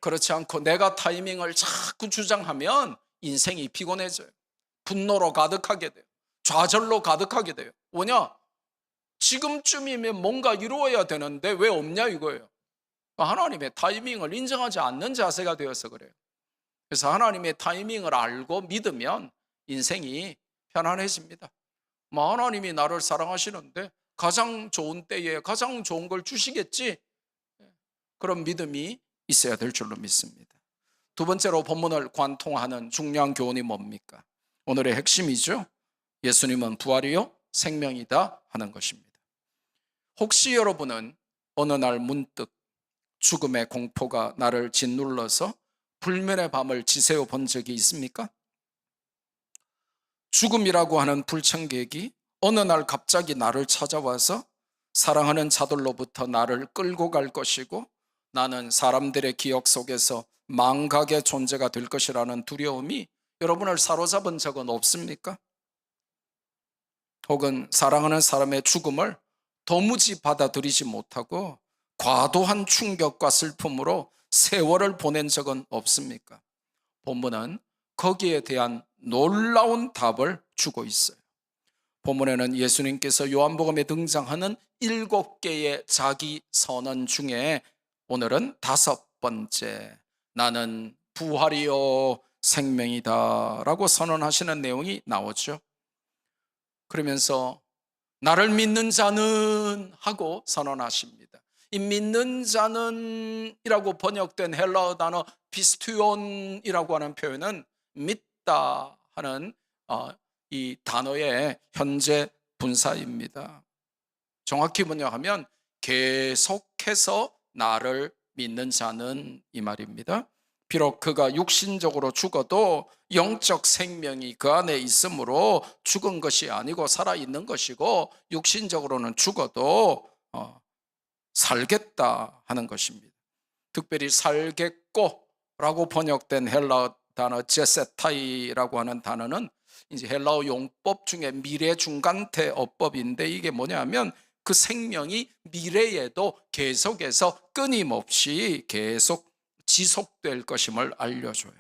그렇지 않고 내가 타이밍을 자꾸 주장하면 인생이 피곤해져요. 분노로 가득하게 돼요. 좌절로 가득하게 돼요. 뭐냐? 지금쯤이면 뭔가 이루어야 되는데 왜 없냐 이거예요. 하나님의 타이밍을 인정하지 않는 자세가 되어서 그래요. 그래서 하나님의 타이밍을 알고 믿으면 인생이 편안해집니다. 하나님이 나를 사랑하시는데 가장 좋은 때에 가장 좋은 걸 주시겠지, 그런 믿음이 있어야 될 줄로 믿습니다. 두 번째로 본문을 관통하는 중요한 교훈이 뭡니까? 오늘의 핵심이죠. 예수님은 부활이요 생명이다 하는 것입니다. 혹시 여러분은 어느 날 문득 죽음의 공포가 나를 짓눌러서 불면의 밤을 지새워 본 적이 있습니까? 죽음이라고 하는 불청객이 어느 날 갑자기 나를 찾아와서 사랑하는 자들로부터 나를 끌고 갈 것이고 나는 사람들의 기억 속에서 망각의 존재가 될 것이라는 두려움이 여러분을 사로잡은 적은 없습니까? 혹은 사랑하는 사람의 죽음을 도무지 받아들이지 못하고 과도한 충격과 슬픔으로 세월을 보낸 적은 없습니까? 본문은 거기에 대한 놀라운 답을 주고 있어요. 본문에는 예수님께서 요한복음에 등장하는 7개의 자기 선언 중에 오늘은 5번째, 나는 부활이요 생명이다 라고 선언하시는 내용이 나오죠. 그러면서 나를 믿는 자는 하고 선언하십니다. 이 믿는 자는 이라고 번역된 헬라어 단어 피스투온이라고 하는 표현은 믿다 하는 이 단어의 현재 분사입니다. 정확히 번역하면 계속해서 나를 믿는 자는 이 말입니다. 비록 그가 육신적으로 죽어도 영적 생명이 그 안에 있으므로 죽은 것이 아니고 살아있는 것이고 육신적으로는 죽어도 살겠다 하는 것입니다. 특별히 살겠고라고 번역된 헬라어 단어 제세타이라고 하는 단어는 이제 헬라어 용법 중에 미래 중간태 어법인데 이게 뭐냐면 그 생명이 미래에도 계속해서 끊임없이 계속 지속될 것임을 알려줘요.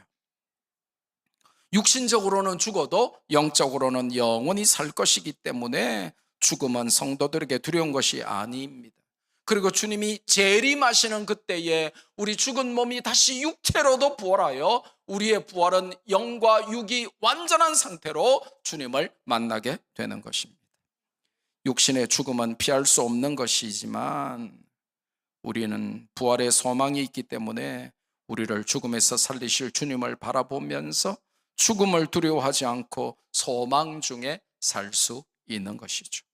육신적으로는 죽어도 영적으로는 영원히 살 것이기 때문에 죽음은 성도들에게 두려운 것이 아닙니다. 그리고 주님이 재림하시는 그때에 우리 죽은 몸이 다시 육체로도 부활하여 우리의 부활은 영과 육이 완전한 상태로 주님을 만나게 되는 것입니다. 육신의 죽음은 피할 수 없는 것이지만 우리는 부활의 소망이 있기 때문에 우리를 죽음에서 살리실 주님을 바라보면서 죽음을 두려워하지 않고 소망 중에 살 수 있는 것이죠.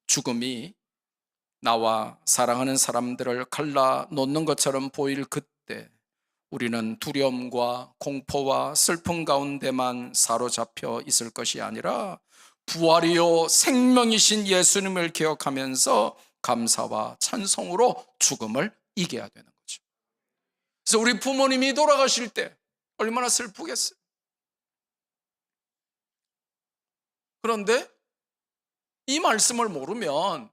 죽음이 나와 사랑하는 사람들을 갈라놓는 것처럼 보일 그때 우리는 두려움과 공포와 슬픔 가운데만 사로잡혀 있을 것이 아니라 부활이요 생명이신 예수님을 기억하면서 감사와 찬송으로 죽음을 이겨야 되는 거죠. 그래서 우리 부모님이 돌아가실 때 얼마나 슬프겠어요. 그런데 이 말씀을 모르면,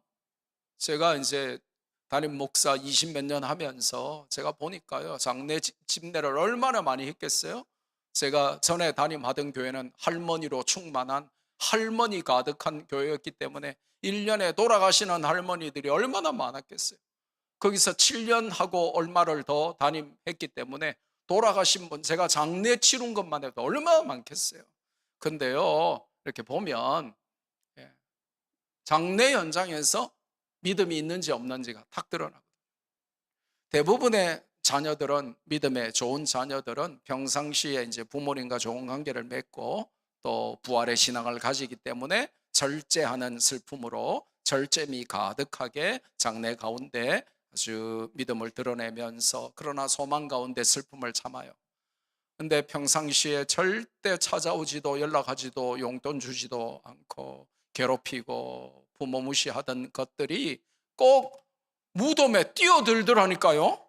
제가 이제 담임 목사 20몇 년 하면서 제가 보니까요, 장례 집례를 얼마나 많이 했겠어요. 제가 전에 담임하던 교회는 할머니로 충만한 할머니 가득한 교회였기 때문에 1년에 돌아가시는 할머니들이 얼마나 많았겠어요. 거기서 7년 하고 얼마를 더 담임했기 때문에 돌아가신 분, 제가 장례 치른 것만 해도 얼마나 많겠어요. 근데요, 이렇게 보면 장례 현장에서 믿음이 있는지 없는지가 탁 드러나거든요. 대부분의 자녀들은, 믿음의 좋은 자녀들은 평상시에 이제 부모님과 좋은 관계를 맺고 또 부활의 신앙을 가지기 때문에 절제하는 슬픔으로 절제미 가득하게 장래 가운데 아주 믿음을 드러내면서, 그러나 소망 가운데 슬픔을 참아요. 근데 평상시에 절대 찾아오지도 연락하지도 용돈 주지도 않고 괴롭히고 부모 무시하던 것들이 꼭 무덤에 뛰어들더라니까요.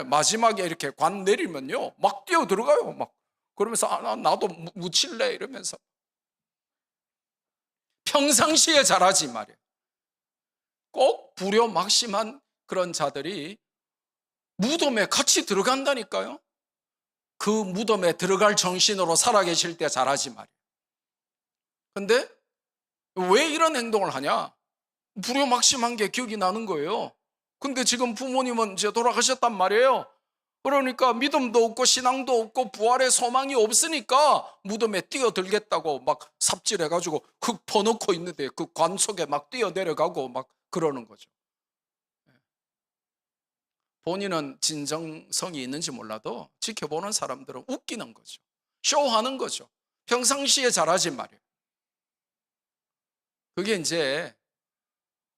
마지막에 이렇게 관 내리면요, 막 뛰어들어가요. 막 그러면서 나도 묻힐래 이러면서. 평상시에 잘하지 말이에요. 꼭 불효막심한 그런 자들이 무덤에 같이 들어간다니까요. 그 무덤에 들어갈 정신으로 살아계실 때 잘하지 말이에요. 근데 왜 이런 행동을 하냐? 불효막심한 게 기억이 나는 거예요. 근데 지금 부모님은 이제 돌아가셨단 말이에요. 그러니까 믿음도 없고 신앙도 없고 부활의 소망이 없으니까 무덤에 뛰어들겠다고 막 삽질해가지고 흙 퍼놓고 있는데 그 관 속에 막 뛰어내려가고 막 그러는 거죠. 본인은 진정성이 있는지 몰라도 지켜보는 사람들은 웃기는 거죠. 쇼하는 거죠. 평상시에 잘하지 말이에요. 그게 이제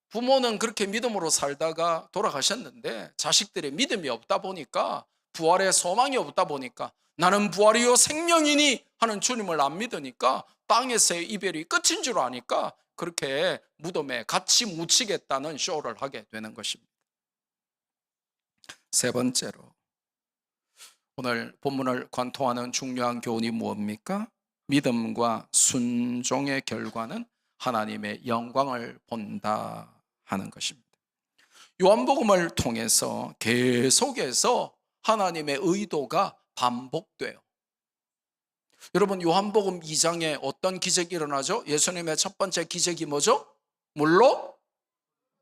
부모는 그렇게 믿음으로 살다가 돌아가셨는데 자식들의 믿음이 없다 보니까, 부활의 소망이 없다 보니까, 나는 부활이요 생명이니 하는 주님을 안 믿으니까 땅에서의 이별이 끝인 줄 아니까 그렇게 무덤에 같이 묻히겠다는 쇼를 하게 되는 것입니다. 세 번째로, 오늘 본문을 관통하는 중요한 교훈이 무엇입니까? 믿음과 순종의 결과는 하나님의 영광을 본다 하는 것입니다. 요한복음을 통해서 계속해서 하나님의 의도가 반복돼요. 여러분, 요한복음 2장에 어떤 기적이 일어나죠? 예수님의 첫 번째 기적이 뭐죠? 물로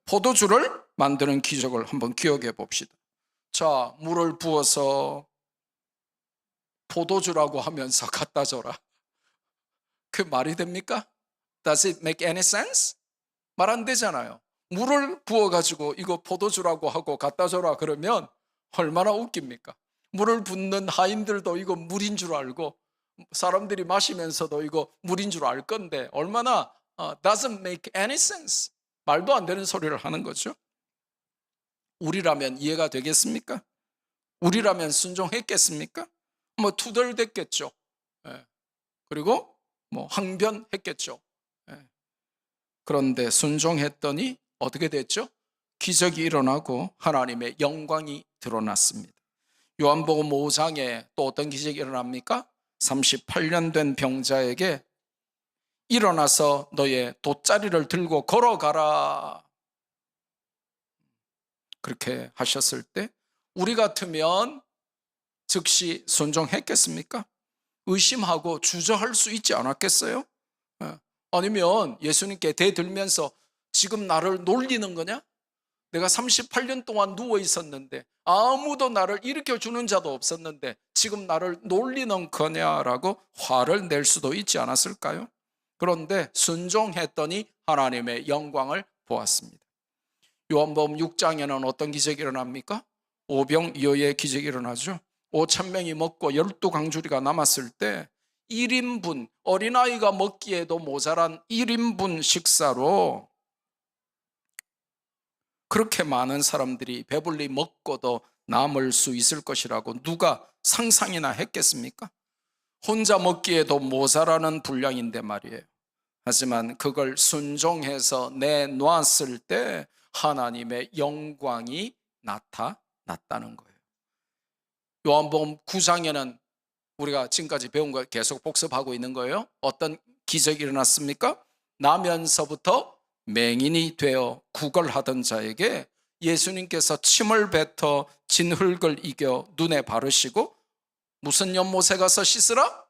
포도주를 만드는 기적을 한번 기억해 봅시다. 자, 물을 부어서 포도주라고 하면서 갖다 줘라. 그 말이 됩니까? Does it make any sense? 말 안 되잖아요. 물을 부어가지고 이거 포도주라고 하고 갖다 줘라 그러면 얼마나 웃깁니까? 물을 붓는 하인들도 이거 물인 줄 알고, 사람들이 마시면서도 이거 물인 줄 알 건데 얼마나 doesn't make any sense, 말도 안 되는 소리를 하는 거죠. 우리라면 이해가 되겠습니까? 우리라면 순종했겠습니까? 뭐 투덜댔겠죠. 그리고 뭐 항변했겠죠. 그런데 순종했더니 어떻게 됐죠? 기적이 일어나고 하나님의 영광이 드러났습니다. 요한복음 5장에 또 어떤 기적이 일어납니까? 38년 된 병자에게 일어나서 너의 돗자리를 들고 걸어가라, 그렇게 하셨을 때 우리 같으면 즉시 순종했겠습니까? 의심하고 주저할 수 있지 않았겠어요? 아니면 예수님께 대들면서 지금 나를 놀리는 거냐? 내가 38년 동안 누워 있었는데 아무도 나를 일으켜주는 자도 없었는데 지금 나를 놀리는 거냐라고 화를 낼 수도 있지 않았을까요? 그런데 순종했더니 하나님의 영광을 보았습니다. 요한복음 6장에는 어떤 기적이 일어납니까? 오병이어의 기적이 일어나죠. 5,000명이 먹고 12강주리가 남았을 때 1인분, 어린아이가 먹기에도 모자란 1인분 식사로 그렇게 많은 사람들이 배불리 먹고도 남을 수 있을 것이라고 누가 상상이나 했겠습니까? 혼자 먹기에도 모자라는 분량인데 말이에요. 하지만 그걸 순종해서 내놨을 때 하나님의 영광이 나타났다는 거예요. 요한복음 9장에는 우리가 지금까지 배운 걸 계속 복습하고 있는 거예요. 어떤 기적이 일어났습니까? 나면서부터 맹인이 되어 구걸하던 자에게 예수님께서 침을 뱉어 진흙을 이겨 눈에 바르시고 무슨 연못에 가서 씻으라?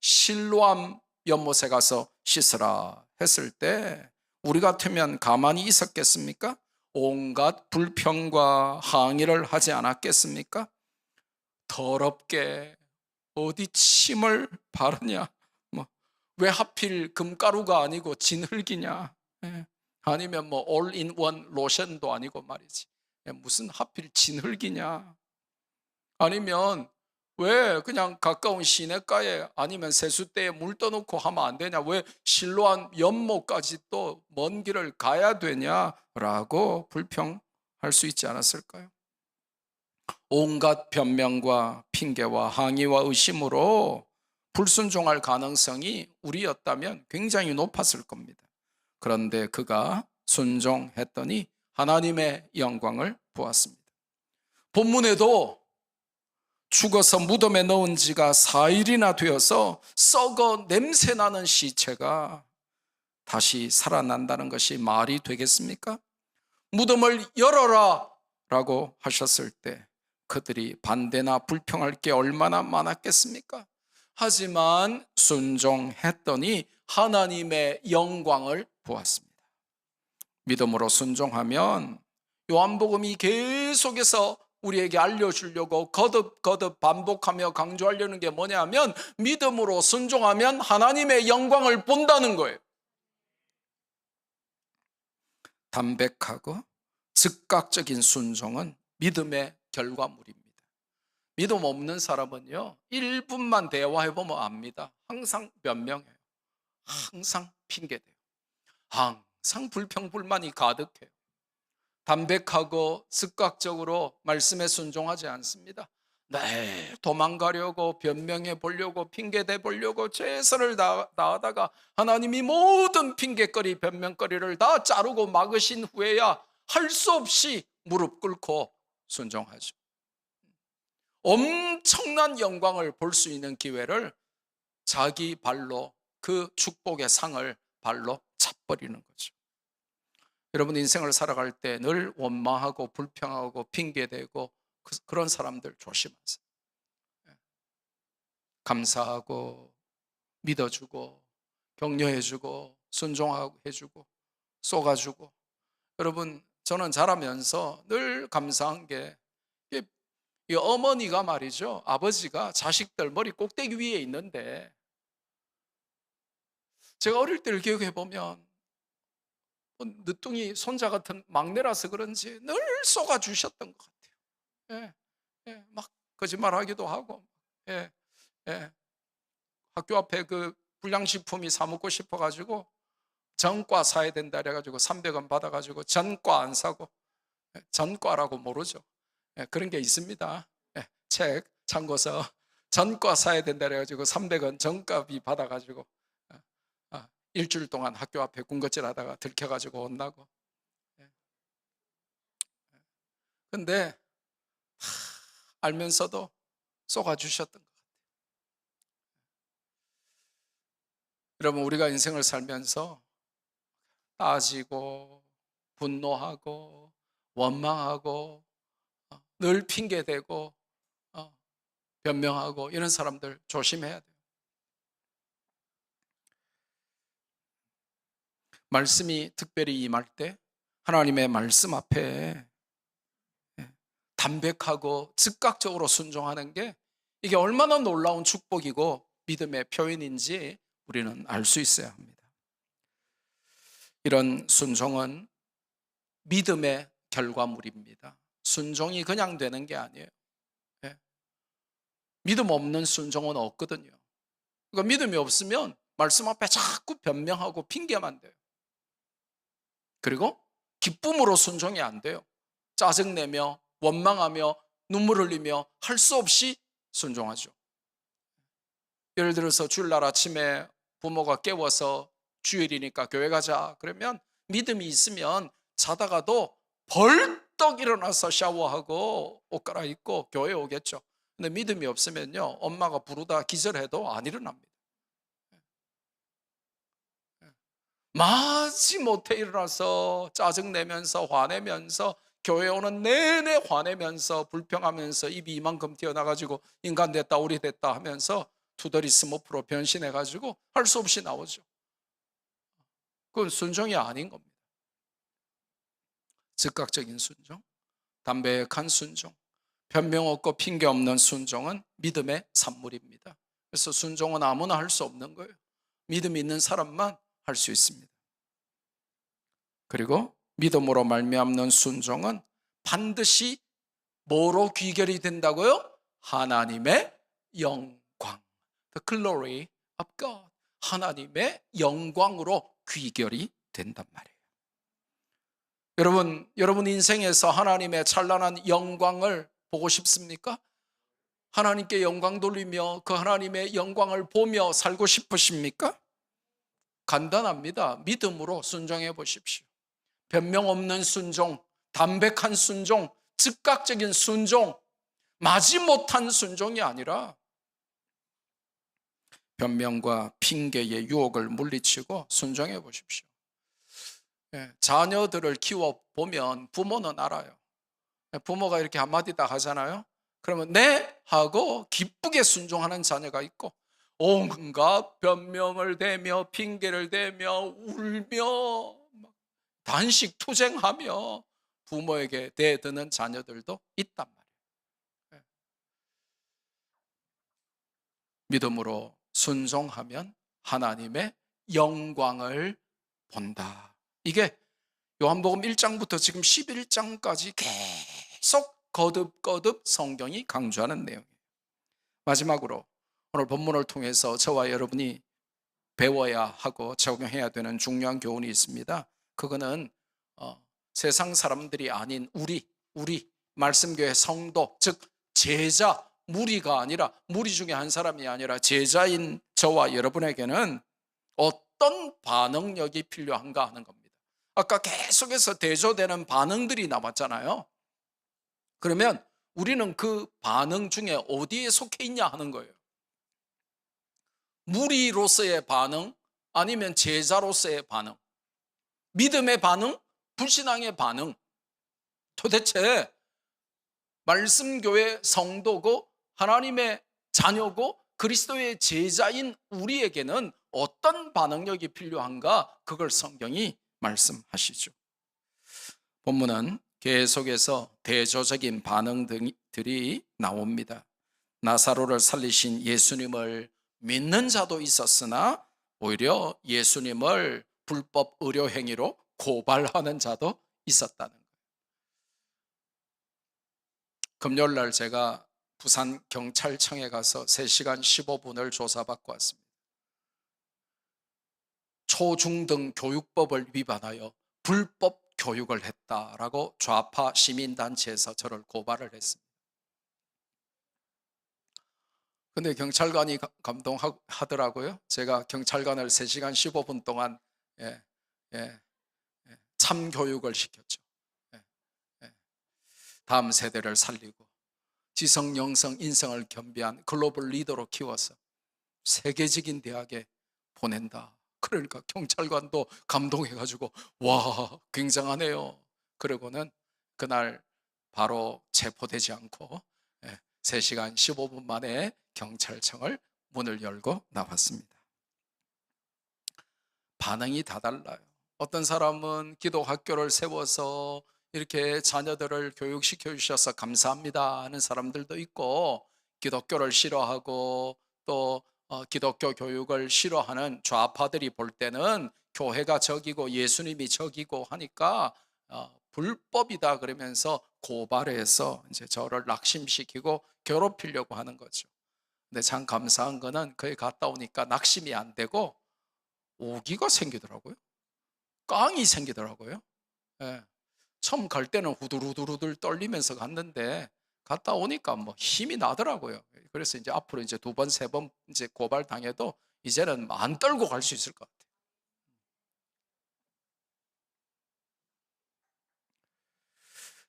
실로암 연못에 가서 씻으라 했을 때 우리 같으면 가만히 있었겠습니까? 온갖 불평과 항의를 하지 않았겠습니까? 더럽게 어디 침을 바르냐, 왜 하필 금가루가 아니고 진흙이냐, 아니면 올인원 로션도 아니고 말이지, 무슨 하필 진흙이냐, 아니면 왜 그냥 가까운 시내가에 아니면 세숫대에 물 떠놓고 하면 안 되냐, 왜 실로암 연못까지 또 먼 길을 가야 되냐라고 불평할 수 있지 않았을까요? 온갖 변명과 핑계와 항의와 의심으로 불순종할 가능성이 우리였다면 굉장히 높았을 겁니다. 그런데 그가 순종했더니 하나님의 영광을 보았습니다. 본문에도 죽어서 무덤에 넣은 지가 4일이나 되어서 썩어 냄새나는 시체가 다시 살아난다는 것이 말이 되겠습니까? 무덤을 열어라 라고 하셨을 때 그들이 반대나 불평할 게 얼마나 많았겠습니까? 하지만 순종했더니 하나님의 영광을 보았습니다. 믿음으로 순종하면 요한복음이 계속해서 우리에게 알려주려고 거듭 반복하며 강조하려는 게 뭐냐면 믿음으로 순종하면 하나님의 영광을 본다는 거예요. 담백하고 즉각적인 순종은 믿음의 결과물입니다. 믿음 없는 사람은요 1분만 대화해보면 압니다. 항상 변명해요. 항상 핑계대요. 항상 불평불만이 가득해요. 담백하고 즉각적으로 말씀에 순종하지 않습니다. 네, 도망가려고 변명해 보려고 핑계대 보려고 최선을 다하다가 하나님이 모든 핑계거리 변명거리를 다 자르고 막으신 후에야 할 수 없이 무릎 꿇고 순종하죠. 엄청난 영광을 볼 수 있는 기회를 자기 발로 그 축복의 상을 발로 차버리는 거죠. 여러분 인생을 살아갈 때 늘 원망하고 불평하고 핑계대고 그런 사람들 조심하세요. 감사하고 믿어주고 격려해주고 순종해주고 쏘가주고. 여러분 저는 자라면서 늘 감사한 게 이 어머니가 말이죠, 아버지가 자식들 머리 꼭대기 위에 있는데 제가 어릴 때를 기억해 보면 늦둥이 손자 같은 막내라서 그런지 늘 쏘가주셨던 것 같아요. 막 거짓말하기도 하고, 학교 앞에 그 불량식품이 사 먹고 싶어가지고 전과 사야 된다 그래가지고 300원 받아가지고 전과 안 사고, 전과라고 모르죠. 그런 게 있습니다. 책 참고서 전과 사야 된다 그래가지고 300원 전과비 받아가지고 일주일 동안 학교 앞에 군것질 하다가 들켜가지고 혼나고. 근데 알면서도 쏘가주셨던 것 같아요. 여러분 우리가 인생을 살면서 따지고 분노하고 원망하고 늘 핑계대고 변명하고 이런 사람들 조심해야 돼요. 말씀이 특별히 임할 때 하나님의 말씀 앞에 담백하고 즉각적으로 순종하는 게 이게 얼마나 놀라운 축복이고 믿음의 표현인지 우리는 알 수 있어야 합니다. 이런 순종은 믿음의 결과물입니다. 순종이 그냥 되는 게 아니에요. 믿음 없는 순종은 없거든요. 그러니까 믿음이 없으면 말씀 앞에 자꾸 변명하고 핑계만 돼요. 그리고 기쁨으로 순종이 안 돼요. 짜증내며 원망하며 눈물 흘리며 할 수 없이 순종하죠. 예를 들어서 주일날 아침에 부모가 깨워서 주일이니까 교회 가자 그러면 믿음이 있으면 자다가도 벌떡 일어나서 샤워하고 옷 갈아입고 교회에 오겠죠. 근데 믿음이 없으면요 엄마가 부르다 기절해도 안 일어납니다. 마지못해 일어나서 짜증내면서 화내면서 교회 오는 내내 화내면서 불평하면서 입이 이만큼 튀어나가지고 인간 됐다 우리 됐다 하면서 투더리 스머프로 변신해가지고 할 수 없이 나오죠. 그건 순종이 아닌 겁니다. 즉각적인 순종, 담백한 순종, 변명 없고 핑계 없는 순종은 믿음의 산물입니다. 그래서 순종은 아무나 할 수 없는 거예요. 믿음이 있는 사람만 할 수 있습니다. 그리고 믿음으로 말미암는 순종은 반드시 뭐로 귀결이 된다고요? 하나님의 영광, the glory of God, 하나님의 영광으로 귀결이 된단 말이에요. 여러분 인생에서 하나님의 찬란한 영광을 보고 싶습니까? 하나님께 영광 돌리며 그 하나님의 영광을 보며 살고 싶으십니까? 간단합니다. 믿음으로 순종해 보십시오. 변명 없는 순종, 담백한 순종, 즉각적인 순종, 마지못한 순종이 아니라 변명과 핑계의 유혹을 물리치고 순종해 보십시오. 자녀들을 키워보면 부모는 알아요. 부모가 이렇게 한마디 딱 하잖아요. 그러면 네? 하고 기쁘게 순종하는 자녀가 있고, 온갖 변명을 대며 핑계를 대며 울며 단식 투쟁하며 부모에게 대드는 자녀들도 있단 말이에요. 믿음으로 순종하면 하나님의 영광을 본다. 이게 요한복음 1장부터 지금 11장까지 계속 거듭거듭 성경이 강조하는 내용이에요. 마지막으로 오늘 본문을 통해서 저와 여러분이 배워야 하고 적용해야 되는 중요한 교훈이 있습니다. 그거는 세상 사람들이 아닌 우리 말씀교회 성도, 즉 제자, 무리가 아니라, 무리 중에 한 사람이 아니라 제자인 저와 여러분에게는 어떤 반응력이 필요한가 하는 겁니다. 아까 계속해서 대조되는 반응들이 나왔잖아요. 그러면 우리는 그 반응 중에 어디에 속해 있냐 하는 거예요. 무리로서의 반응, 아니면 제자로서의 반응, 믿음의 반응, 불신앙의 반응. 도대체 말씀교회 성도고 하나님의 자녀고 그리스도의 제자인 우리에게는 어떤 반응력이 필요한가, 그걸 성경이 말씀하시죠. 본문은 계속해서 대조적인 반응들이 나옵니다. 나사로를 살리신 예수님을 믿는 자도 있었으나 오히려 예수님을 불법 의료 행위로 고발하는 자도 있었다는 거예요. 금요일 날 제가 부산 경찰청에 가서 3시간 15분을 조사받고 왔습니다. 초중등 교육법을 위반하여 불법 교육을 했다라고 좌파 시민단체에서 저를 고발을 했습니다. 근데 경찰관이 감동하더라고요. 제가 경찰관을 3시간 15분 동안 참교육을 시켰죠. 다음 세대를 살리고 지성, 영성, 인성을 겸비한 글로벌 리더로 키워서 세계적인 대학에 보낸다. 그러니까 경찰관도 감동해가지고 와, 굉장하네요. 그러고는 그날 바로 체포되지 않고 3시간 15분 만에 경찰청을 문을 열고 나왔습니다. 반응이 다 달라요. 어떤 사람은 기독학교를 세워서 이렇게 자녀들을 교육시켜 주셔서 감사합니다 하는 사람들도 있고, 기독교를 싫어하고 또 기독교 교육을 싫어하는 좌파들이 볼 때는 교회가 적이고 예수님이 적이고 하니까 불법이다 그러면서 고발해서 이제 저를 낙심시키고 괴롭히려고 하는 거죠. 근데 참 감사한 거는 거기 갔다 오니까 낙심이 안 되고 오기가 생기더라고요. 깡이 생기더라고요. 처음 갈 때는 후들후들 떨리면서 갔는데 갔다 오니까 뭐 힘이 나더라고요. 그래서 이제 앞으로 이제 2번, 3번 이제 고발 당해도 이제는 안 떨고 갈 수 있을 것 같아요.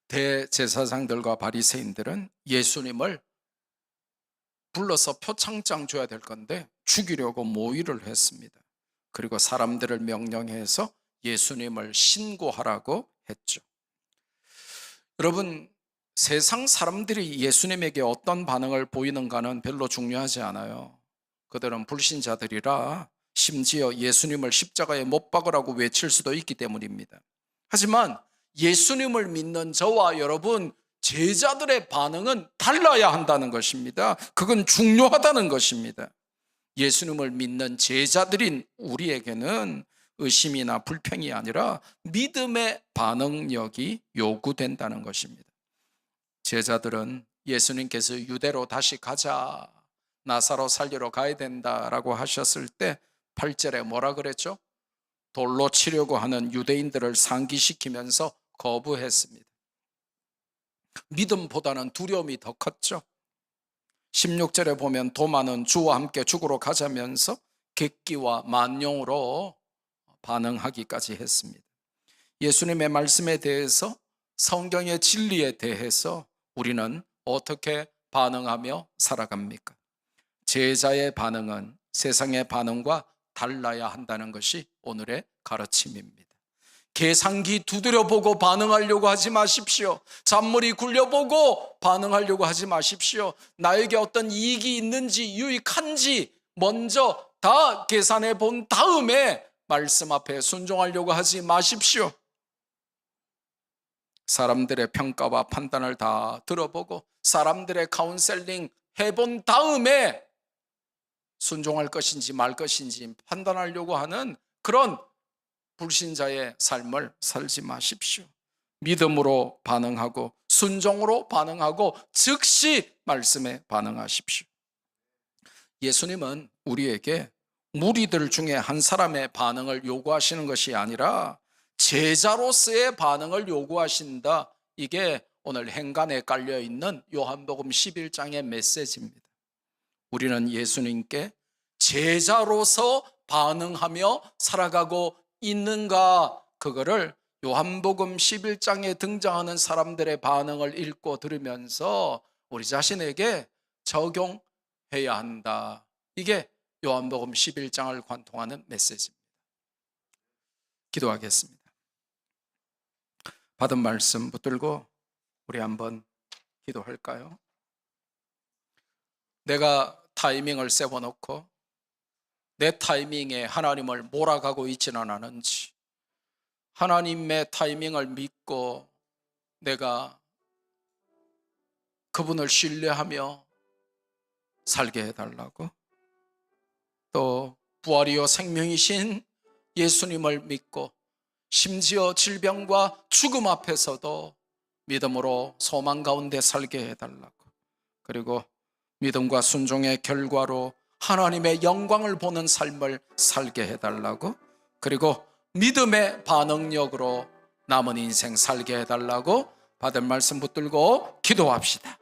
대제사장들과 바리새인들은 예수님을 불러서 표창장 줘야 될 건데 죽이려고 모의를 했습니다. 그리고 사람들을 명령해서 예수님을 신고하라고 했죠. 여러분, 세상 사람들이 예수님에게 어떤 반응을 보이는가는 별로 중요하지 않아요. 그들은 불신자들이라 심지어 예수님을 십자가에 못 박으라고 외칠 수도 있기 때문입니다. 하지만 예수님을 믿는 저와 여러분 제자들의 반응은 달라야 한다는 것입니다. 그건 중요하다는 것입니다. 예수님을 믿는 제자들인 우리에게는 의심이나 불평이 아니라 믿음의 반응력이 요구된다는 것입니다. 제자들은 예수님께서 유대로 다시 가자, 나사로 살리러 가야 된다라고 하셨을 때 8절에 뭐라 그랬죠? 돌로 치려고 하는 유대인들을 상기시키면서 거부했습니다. 믿음보다는 두려움이 더 컸죠. 16절에 보면 도마는 주와 함께 죽으러 가자면서 객기와 만용으로 반응하기까지 했습니다. 예수님의 말씀에 대해서, 성경의 진리에 대해서 우리는 어떻게 반응하며 살아갑니까? 제자의 반응은 세상의 반응과 달라야 한다는 것이 오늘의 가르침입니다. 계산기 두드려보고 반응하려고 하지 마십시오. 잔머리 굴려보고 반응하려고 하지 마십시오. 나에게 어떤 이익이 있는지 유익한지 먼저 다 계산해 본 다음에 말씀 앞에 순종하려고 하지 마십시오. 사람들의 평가와 판단을 다 들어보고 사람들의 카운셀링 해본 다음에 순종할 것인지 말 것인지 판단하려고 하는 그런 불신자의 삶을 살지 마십시오. 믿음으로 반응하고 순종으로 반응하고 즉시 말씀에 반응하십시오. 예수님은 우리에게 무리들 중에 한 사람의 반응을 요구하시는 것이 아니라 제자로서의 반응을 요구하신다. 이게 오늘 행간에 깔려있는 요한복음 11장의 메시지입니다. 우리는 예수님께 제자로서 반응하며 살아가고 있는가, 그거를 요한복음 11장에 등장하는 사람들의 반응을 읽고 들으면서 우리 자신에게 적용해야 한다. 이게 요한복음 11장을 관통하는 메시지입니다. 기도하겠습니다. 받은 말씀 붙들고 우리 한번 기도할까요? 내가 타이밍을 세워놓고 내 타이밍에 하나님을 몰아가고 있지는 않은지, 하나님의 타이밍을 믿고 내가 그분을 신뢰하며 살게 해달라고, 또 부활이요 생명이신 예수님을 믿고 심지어 질병과 죽음 앞에서도 믿음으로 소망 가운데 살게 해달라고, 그리고 믿음과 순종의 결과로 하나님의 영광을 보는 삶을 살게 해달라고, 그리고 믿음의 반응력으로 남은 인생 살게 해달라고 받은 말씀 붙들고 기도합시다.